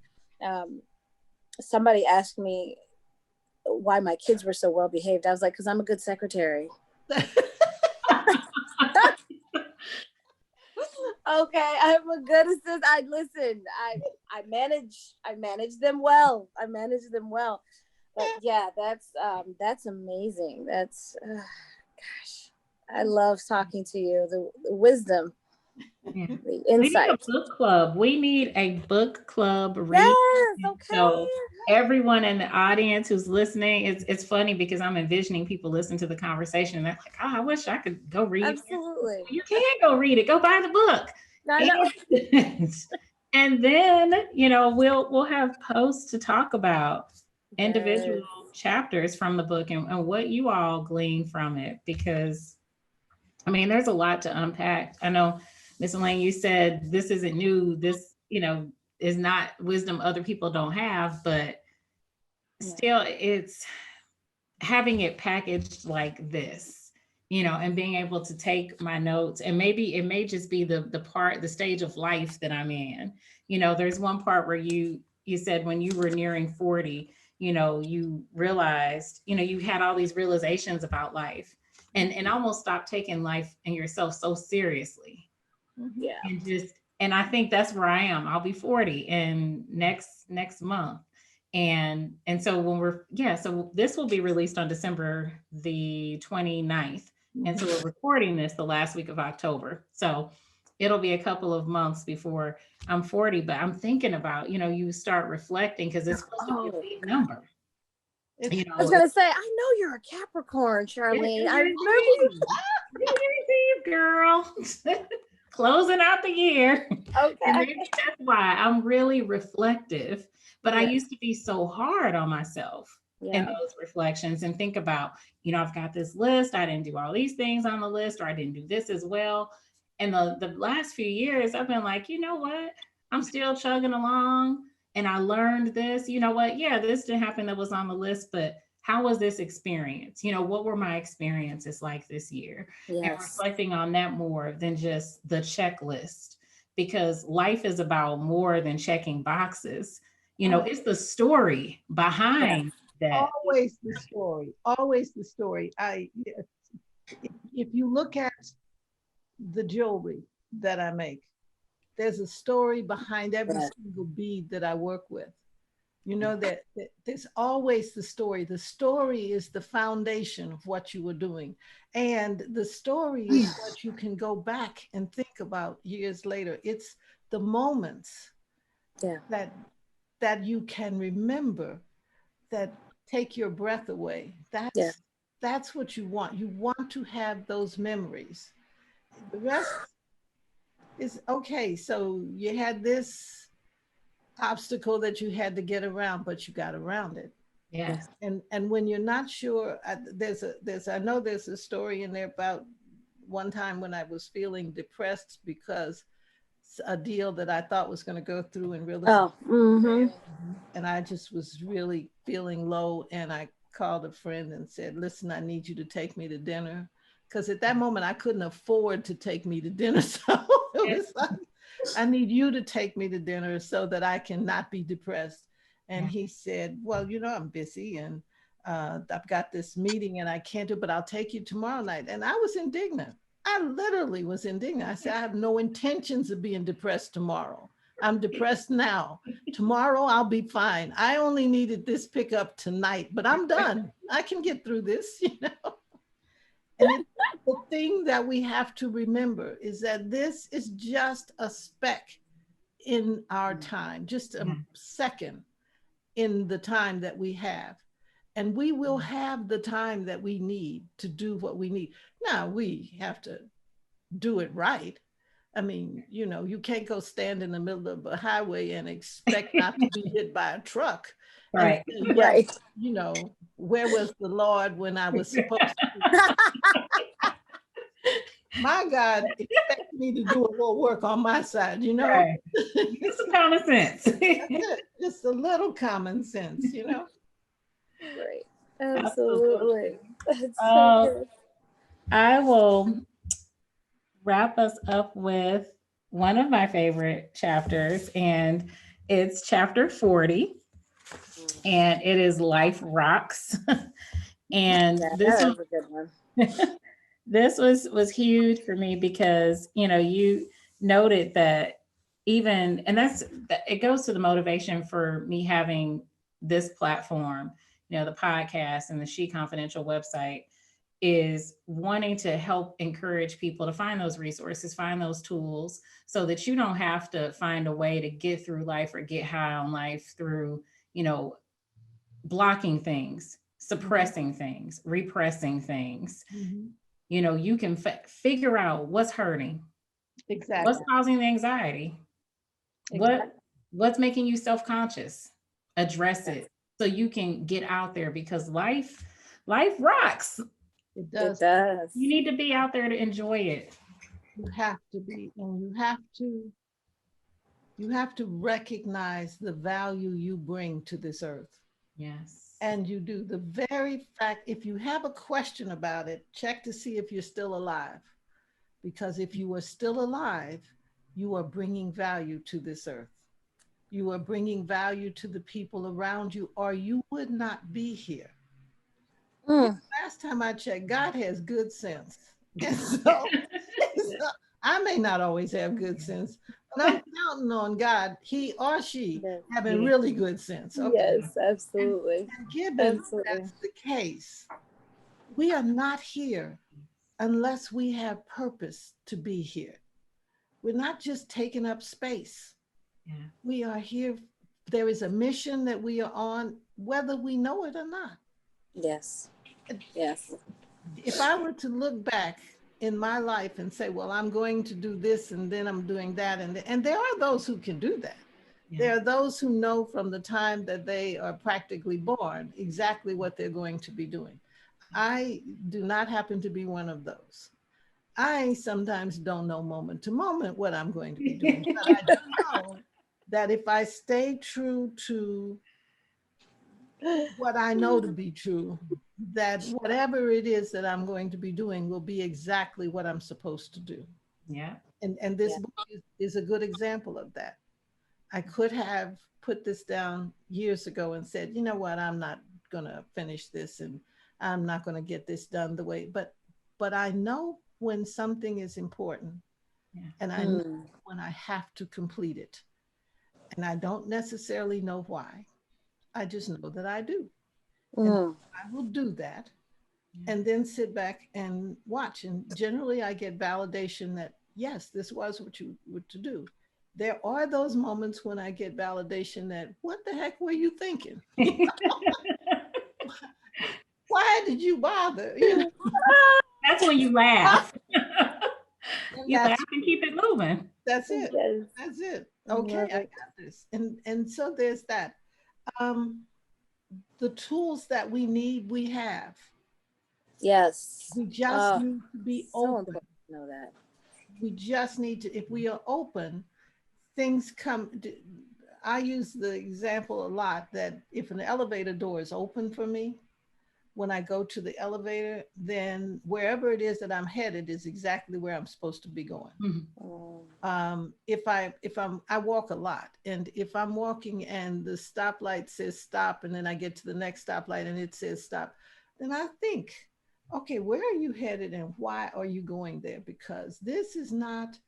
Somebody asked me why my kids were so well behaved. I was like, because I'm a good secretary. Okay, I'm a good assistant. I listen. I manage them well. I manage them well. But yeah, that's amazing. That's gosh, I love talking to you. The wisdom, Yeah. the We need a insight. book club. We need a book club read. Yes. Okay. So everyone in the audience who's listening, it's funny because I'm envisioning people listen to the conversation and they're like, "Oh, I wish I could go read." Absolutely. You can go read it. Go buy the book. I know. And then, you know, we'll have posts to talk about individual chapters from the book and what you all glean from it, because I mean, there's a lot to unpack. I know, Miss Elaine, you said this isn't new. This, you know, is not wisdom other people don't have, but still it's having it packaged like this, you know, and being able to take my notes, and maybe it may just be the stage of life that I'm in. You know, there's one part where you said when you were nearing 40, you know, you realized, you know, you had all these realizations about life and almost stopped taking life and yourself so seriously. Yeah. And I think that's where I am. I'll be 40 in next month. And so so this will be released on December the 29th. And so we're recording this the last week of October. So it'll be a couple of months before I'm 40, but I'm thinking about, you know, you start reflecting because it's supposed to be a big number. You know, I was gonna say, I know you're a Capricorn, Charlene. I remember you. Girl. Closing out the year. Okay. And maybe that's why I'm really reflective. But I used to be so hard on myself in those reflections and think about, you know, I've got this list. I didn't do all these things on the list, or I didn't do this as well. And the last few years, I've been like, you know what? I'm still chugging along. And I learned this. You know what? Yeah, this didn't happen that was on the list, but how was this experience? You know, what were my experiences like this year? And reflecting on that more than just the checklist, because life is about more than checking boxes. You know, it's the story behind that. Always the story. Always the story. If you look at the jewelry that I make, there's a story behind every single bead that I work with. You know that there's always the story. The story is the foundation of what you were doing. And the story is what you can go back and think about years later. It's the moments that you can remember that take your breath away. That's what you want. You want to have those memories. The rest is okay. So you had this obstacle that you had to get around, but you got around it. Yes. And when you're not sure, I know there's a story in there about one time when I was feeling depressed because a deal that I thought was going to go through in real estate. And I just was really feeling low, and I called a friend and said, "Listen, I need you to take me to dinner." Because at that moment I couldn't afford to take me to dinner. So it was like, I need you to take me to dinner so that I can not be depressed. And he said, "Well, you know, I'm busy and I've got this meeting and I can't do it, but I'll take you tomorrow night." And I was indignant. I literally was indignant. I said, I have no intentions of being depressed tomorrow. I'm depressed now. Tomorrow I'll be fine. I only needed this pickup tonight, but I'm done. I can get through this, you know. And the thing that we have to remember is that this is just a speck in our time, just a second in the time that we have. And we will have the time that we need to do what we need. Now, we have to do it right. I mean, you know, you can't go stand in the middle of a highway and expect not to be hit by a truck. Right. And say, Right. you know, where was the Lord when I was supposed to? My God expects me to do a little work on my side, you know? Right. It's some common sense. That's it. Just a little common sense, you know? Right. Absolutely. That's so Uh, good. I will wrap us up with one of my favorite chapters, and it's chapter 40, and it is Life Rocks. And Yeah, this that was a good one. this was huge for me because, you know, you noted that even, and it goes to the motivation for me having this platform, you know, the podcast and the She Confidential website, is wanting to help encourage people to find those resources, find those tools, so that you don't have to find a way to get through life or get high on life through, you know, blocking things, suppressing things, repressing things. Mm-hmm. You know, you can figure out what's hurting, Exactly. what's causing the anxiety, Exactly. what's making you self-conscious, address it so you can get out there, because life rocks. It does. It does. You need to be out there to enjoy it. You have to be, and you have to recognize the value you bring to this earth. Yes. And you do. The very fact, if you have a question about it, check to see if you're still alive. Because if you are still alive, you are bringing value to this earth. You are bringing value to the people around you, or you would not be here. Last time I checked, God has good sense. And so, I may not always have good sense, but I'm counting on God, he or she, Yes. having really good sense. Okay. Yes, absolutely. And given Absolutely. that's the case, we are not here unless we have purpose to be here. We're not just taking up space. Yeah. We are here. There is a mission that we are on, whether we know it or not. Yes. Yes. If I were to look back in my life and say, well, I'm going to do this and then I'm doing that, and there are those who can do that. Yeah. There are those who know from the time that they are practically born exactly what they're going to be doing. I do not happen to be one of those. I sometimes don't know moment to moment what I'm going to be doing, but I do know that if I stay true to what I know to be true, that whatever it is that I'm going to be doing will be exactly what I'm supposed to do. Yeah. And this book is a good example of that. I could have put this down years ago and said, you know what, I'm not going to finish this and I'm not going to get this done the way, but I know when something is important, and I know when I have to complete it. And I don't necessarily know why. I just know that I do. And I will do that and then sit back and watch. And generally I get validation that, yes, this was what you were to do. There are those moments when I get validation that, what the heck were you thinking? Why did you bother? You know? That's when you laugh. You laugh and keep it moving. That's it. Yes. That's it. Okay, I got this. And so there's that. The tools that we need, we have. Yes. We just need to be open. Important to know that. We just need to, if we are open, things come. I use the example a lot that if an elevator door is open for me, when I go to the elevator, then wherever it is that I'm headed is exactly where I'm supposed to be going. Mm-hmm. I walk a lot, and if I'm walking and the stoplight says stop, and then I get to the next stoplight and it says stop, then I think, okay, where are you headed and why are you going there? Because this is not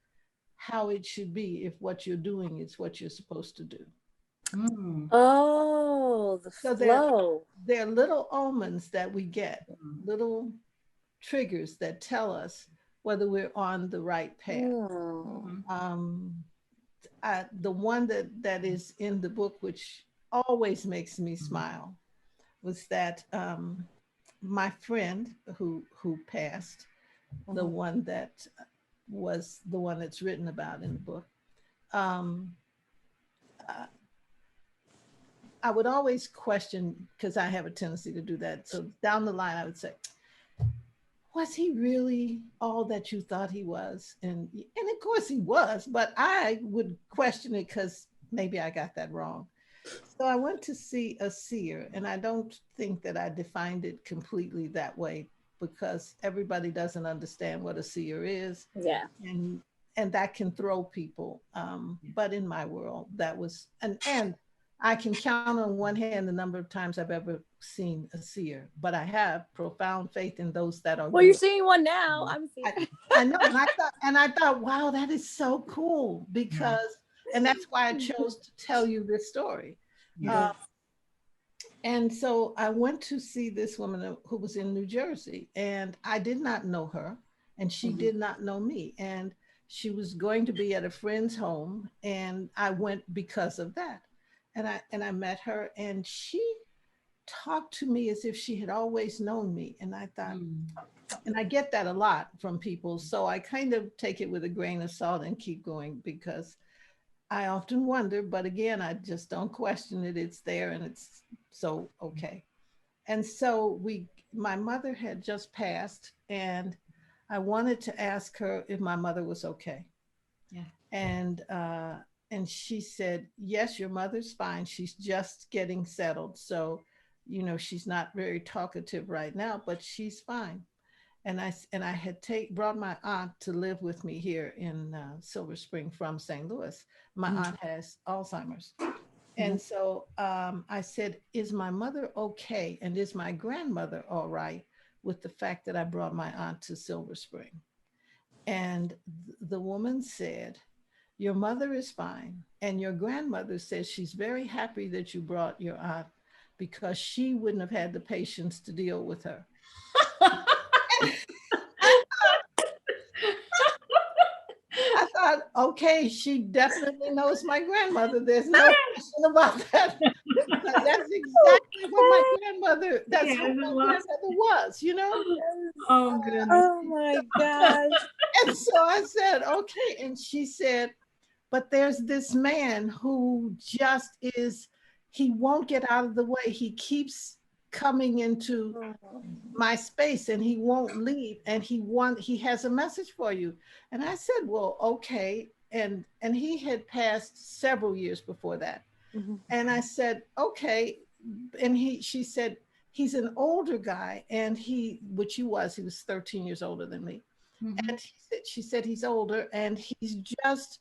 how it should be if what you're doing is what you're supposed to do. Mm. Oh, the So flow. there are little omens that we get, Mm. little triggers that tell us whether we're on the right path. Mm. Mhm. Um, the one that is in the book, which always makes me smile, was that my friend who passed, the Mhm. one that was the one that's written about in the book. Um, uh, I would always question because I have a tendency to do that. So down the line, I would say, was he really all that you thought he was? And of course he was, but I would question it because maybe I got that wrong. So I went to see a seer, and I don't think that I defined it completely that way because everybody doesn't understand what a seer is, Yeah. and and that can throw people. But in my world, that was and I can count on one hand the number of times I've ever seen a seer, but I have profound faith in those that are Well, you're good. seeing one now. I'm I, seeing. I know, and I thought, wow, that is so cool Yeah. because, and that's why I chose to tell you this story. Yeah. Uh, Yes. and so I went to see this woman who was in New Jersey, and I did not know her, and she Mhm. did not know me. And she was going to be at a friend's home, and I went because of that. And I met her, and she talked to me as if she had always known me. And I thought, Mm. and I get that a lot from people, so I kind of take it with a grain of salt and keep going because I often wonder, but again, I just don't question it. It's there and it's so okay. And so my mother had just passed, and I wanted to ask her if my mother was okay. Yeah. And and she said, "Yes, your mother's fine. She's just getting settled. So, she's not very talkative right now, but she's fine." And I had brought my aunt to live with me here in Silver Spring from St. Louis. My Mhm. aunt has Alzheimer's. Mhm. And so I said, "Is my mother okay? And is my grandmother all right with the fact that I brought my aunt to Silver Spring?" And the woman said, "Your mother is fine. And your grandmother says she's very happy that you brought your aunt because she wouldn't have had the patience to deal with her." I thought, okay, she definitely knows my grandmother. There's no question about that because that's exactly what my grandmother, that's Yeah, who it's my lost. grandmother was. Yes. Oh goodness. Oh my gosh. And so I said, okay. And she said, but there's this man who just is, he won't get out of the way. He keeps coming into my space and he won't leave and he has a message for you. And I said, well, okay. And he had passed several years before that. Mhm. And I said, okay. And she said, he's an older guy, and he was 13 years older than me. Mhm. And she said he's older and he's just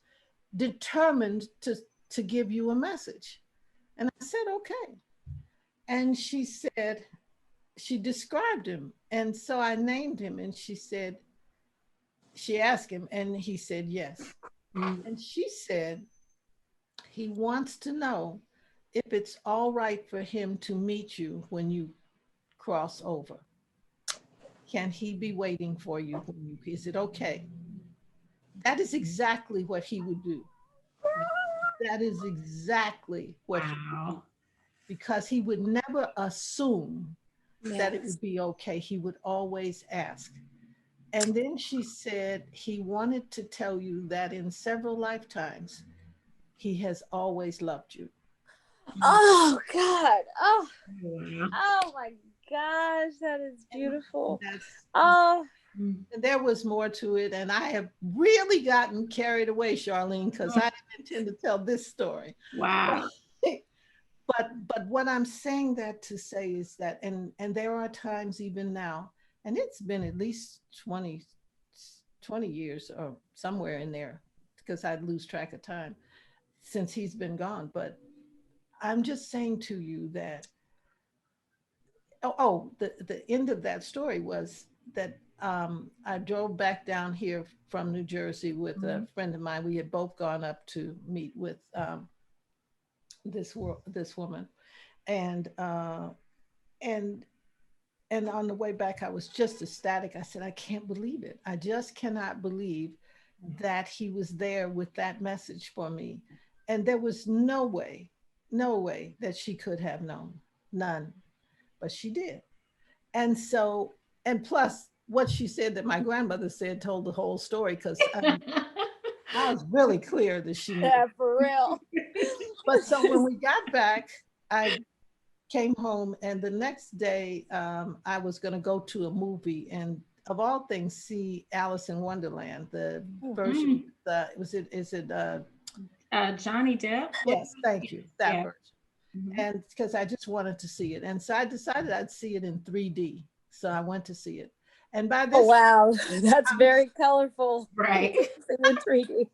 determined to give you a message. And I said, okay. And she said, she described him. And so I named him, and she asked him, and he said yes. Mm. And she said, he wants to know if it's all right for him to meet you when you cross over. Can he be waiting for you is it okay? That is exactly what he would do. That is exactly what he would do Wow. because he would never assume that it Yes. would be okay. He would always ask. And then she said he wanted to tell you that in several lifetimes, he has always loved you. Mm. Oh God. Oh. Wow. Oh my gosh. That is And beautiful. that's, Oh. Mm. and there was more to it. And I have really gotten carried away, Charlene, because Oh, I didn't intend to tell this story. wow. But what I'm saying that to say is that, and there are times even now, and it's been at least 20 years or somewhere in there, because I'd lose track of time since he's been gone. But I'm just saying to you that The end of that story was that I drove back down here from New Jersey with a friend of mine. We had both gone up to meet with this woman, and and and on the way back, I was just ecstatic. I said, I can't believe it. I just cannot believe that he was there with that message for me. And there was no way that she could have known, none, but she did. And so, and plus, what she said that my grandmother said told the whole story, because I was really clear that she knew. Yeah, for real. But so when we got back, I came home, and the next day I was going to go to a movie, and of all things, see Alice in Wonderland, the version. Was it? Is it? Johnny Depp. Yes, thank you. That Yeah. version. And because I just wanted to see it, and so I decided I'd see it in 3D. So I went to see it, and by this, oh wow, that's very colorful. Right. In 3D.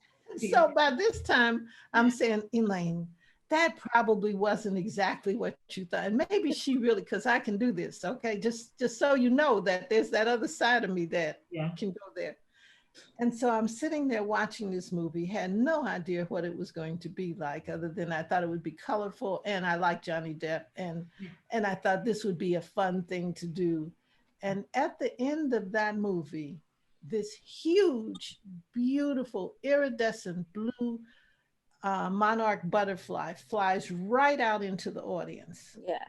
So by this time, I'm saying, Elaine, that probably wasn't exactly what you thought. And maybe she really, because I can do this. Okay. Just so you know that there's that other side of me that can go there. And so I'm sitting there watching this movie, had no idea what it was going to be like, other than I thought it would be colorful. And I like Johnny Depp. And I thought this would be a fun thing to do. And at the end of that movie, this huge, beautiful, iridescent blue monarch butterfly flies right out into the audience. Yeah.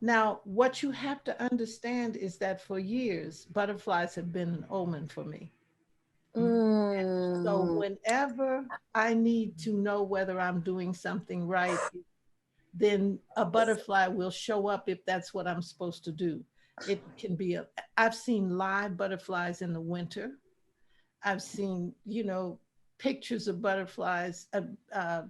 Now, what you have to understand is that for years, butterflies have been an omen for me. So whenever I need to know whether I'm doing something right, then a butterfly will show up if that's what I'm supposed to do. It can be I've seen live butterflies in the winter. I've seen, pictures of butterflies. I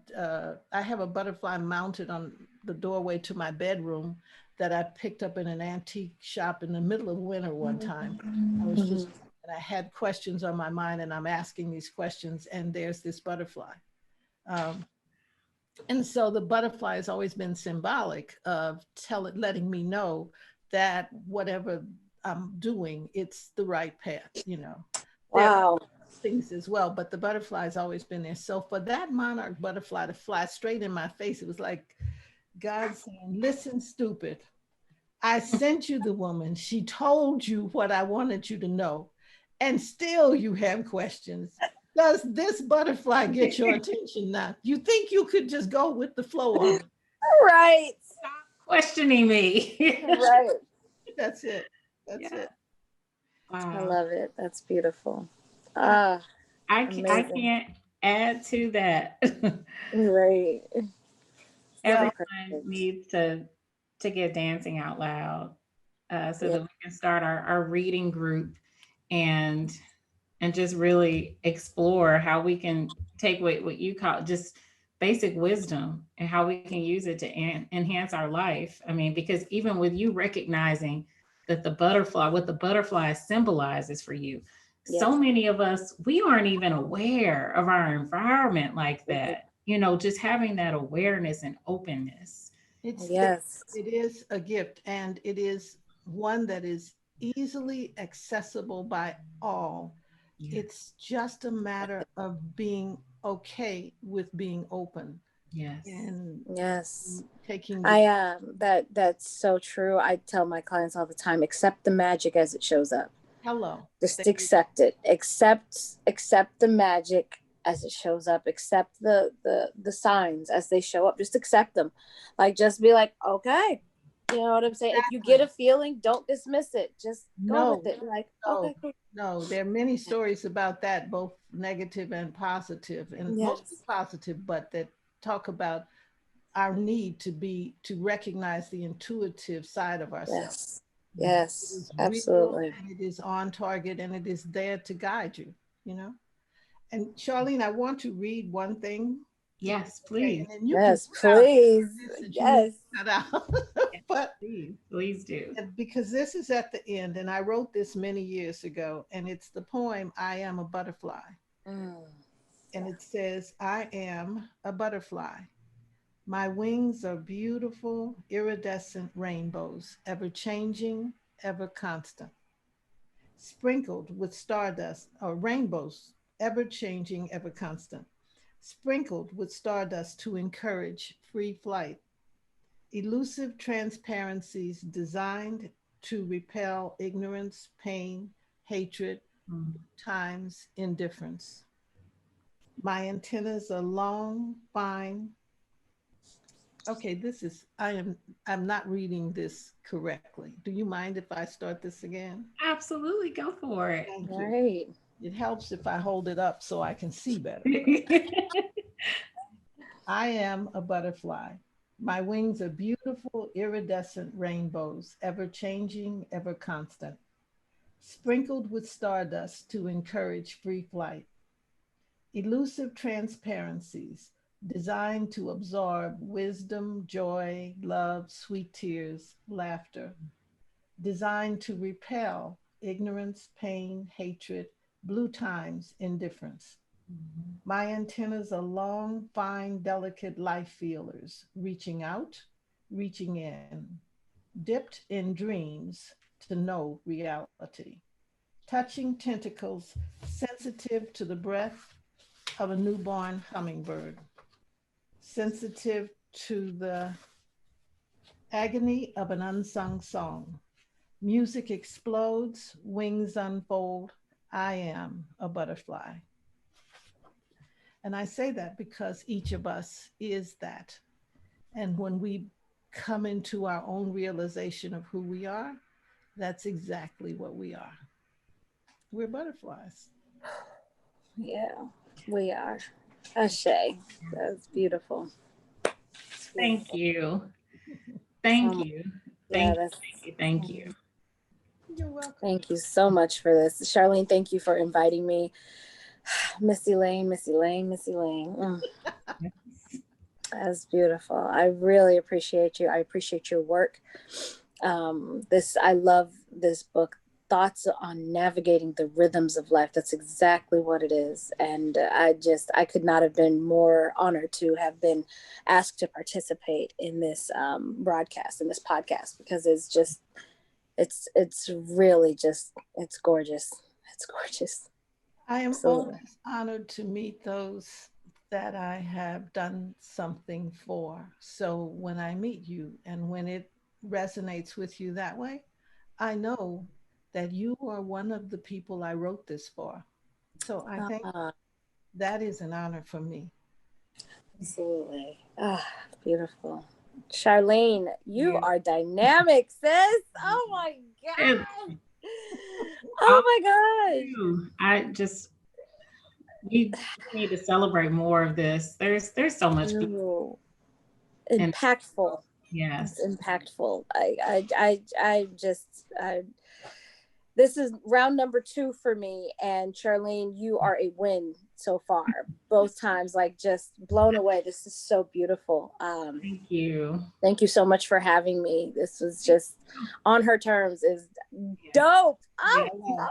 have a butterfly mounted on the doorway to my bedroom that I picked up in an antique shop in the middle of winter one time. And I had questions on my mind, and I'm asking these questions, and there's this butterfly. And so the butterfly has always been symbolic of letting me know that whatever I'm doing, it's the right path. Wow. Things as well, but the butterfly has always been there. So for that monarch butterfly to fly straight in my face, it was like God saying, listen, stupid, I sent you the woman. She told you what I wanted you to know, and still you have questions. Does this butterfly get your attention now? You think you could just go with the flow on it? Right. Stop questioning me. Right. That's it. That's it. Wow. I love it. That's beautiful. I can't add to that. Right. Everyone needs to get dancing out loud, so that we can start our reading group and just really explore how we can take what you call just basic wisdom and how we can use it to enhance our life. I mean, because even with you recognizing that what the butterfly symbolizes for you, so many of us, we aren't even aware of our environment like that. Just having that awareness and openness. It is a gift, and it is one that is easily accessible by all. It's just a matter of being okay with being open. Yes. And taking that's so true. I tell my clients all the time, accept the magic as it shows up. Just accept it. Accept the magic as it shows up. Accept the signs as they show up. Just accept them. Like, just be like, okay. You know what I'm saying? If you get a feeling, don't dismiss it. Just go with it. Like, okay, cool. No, there are many stories about that, both negative and positive, and mostly positive, but that talk about our need to recognize the intuitive side of ourselves. Yes, absolutely. And it is on target, and it is there to guide you, And Charlene, I want to read one thing. Yes, please. Yes, please. Yes. But please do. Because this is at the end, and I wrote this many years ago, and it's the poem, I Am a Butterfly. And it says, I am a butterfly. My wings are beautiful, iridescent rainbows, ever changing, ever constant, sprinkled with stardust, or rainbows, ever changing, ever constant, sprinkled with stardust to encourage free flight, elusive transparencies designed to repel ignorance, pain, hatred, times indifference. My antennas are long, fine. Okay, I'm not reading this correctly. Do you mind if I start this again? Absolutely, go for it. Thank you. Right. It helps if I hold it up so I can see better. I am a butterfly. My wings are beautiful, iridescent rainbows, ever changing, ever constant, sprinkled with stardust to encourage free flight. Elusive transparencies designed to absorb wisdom, joy, love, sweet tears, laughter, designed to repel ignorance, pain, hatred, blue times, indifference. My antennas are long, fine, delicate life feelers, reaching out, reaching in, dipped in dreams to know reality, touching tentacles sensitive to the breath of a newborn hummingbird, sensitive to the agony of an unsung song. Music explodes, wings unfold. I am a butterfly. And I say that because each of us is that. And when we come into our own realization of who we are, that's exactly what we are. We're butterflies. Yeah, we are. Ashe. That's beautiful. Thank you. Thank you. Yeah, Thank you. Thank you. Thank you. You're welcome. Thank you so much for this. Charlene, thank you for inviting me. Miss Elaine, Miss Elaine, Miss Elaine. That's beautiful. I really appreciate you. I appreciate your work. I love this book, Thoughts on Navigating the Rhythms of Life. That's exactly what it is. And I could not have been more honored to have been asked to participate in this broadcast, in this podcast, because it's really just, it's gorgeous. It's gorgeous. I am Absolutely. always honored to meet those that I have done something for. So when I meet you and when it resonates with you that way, I know that you are one of the people I wrote this for. So I think that is an honor for me. Absolutely. Beautiful. Charlene, you are dynamic, sis. Oh my God. Oh my gosh. We need to celebrate more of this. There's so much beautiful. Impactful. Yes. It's impactful. This is round number 2 for me. And Charlene, you are a win so far. Both times, like, just blown away. This is so beautiful. Thank you. Thank you so much for having me. This was just on her terms is dope. Oh, yeah.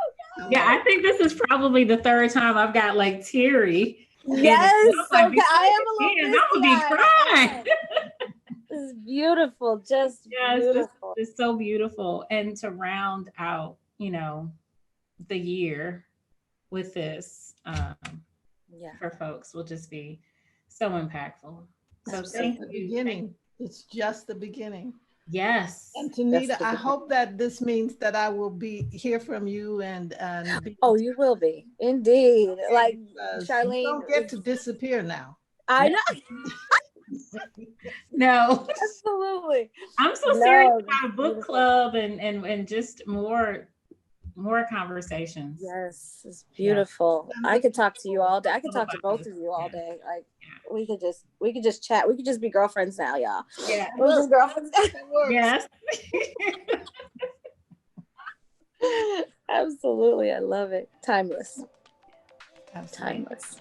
Yeah, I think this is probably the 3rd time I've got like teary. Yes, like, okay. I am a little be crying. This is beautiful. Just beautiful. It's so beautiful. And to round out, the year with this for folks will just be so impactful. So it's just the beginning. It's just the beginning. Yes. And Tanita, I hope that this means that I will hear from you and you will be indeed. Like Charlene, you don't get to disappear now. I know. No, absolutely. I'm so serious about a book club and just more conversations. Yes, it's beautiful. Yeah. I could talk to you all day. I could talk to both of you all day. Like we could just chat. We could just be girlfriends now, y'all. Yeah, we're just girlfriends. Yes. Absolutely, I love it. Timeless. Absolutely. Timeless.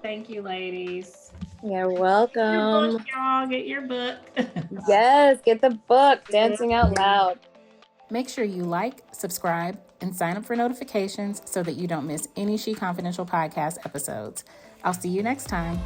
Thank you, ladies. You're welcome. Get your book, y'all. Get your book. Yes, get the book, Dancing Out Loud. Make sure you like, subscribe, and sign up for notifications so that you don't miss any She Confidential podcast episodes. I'll see you next time.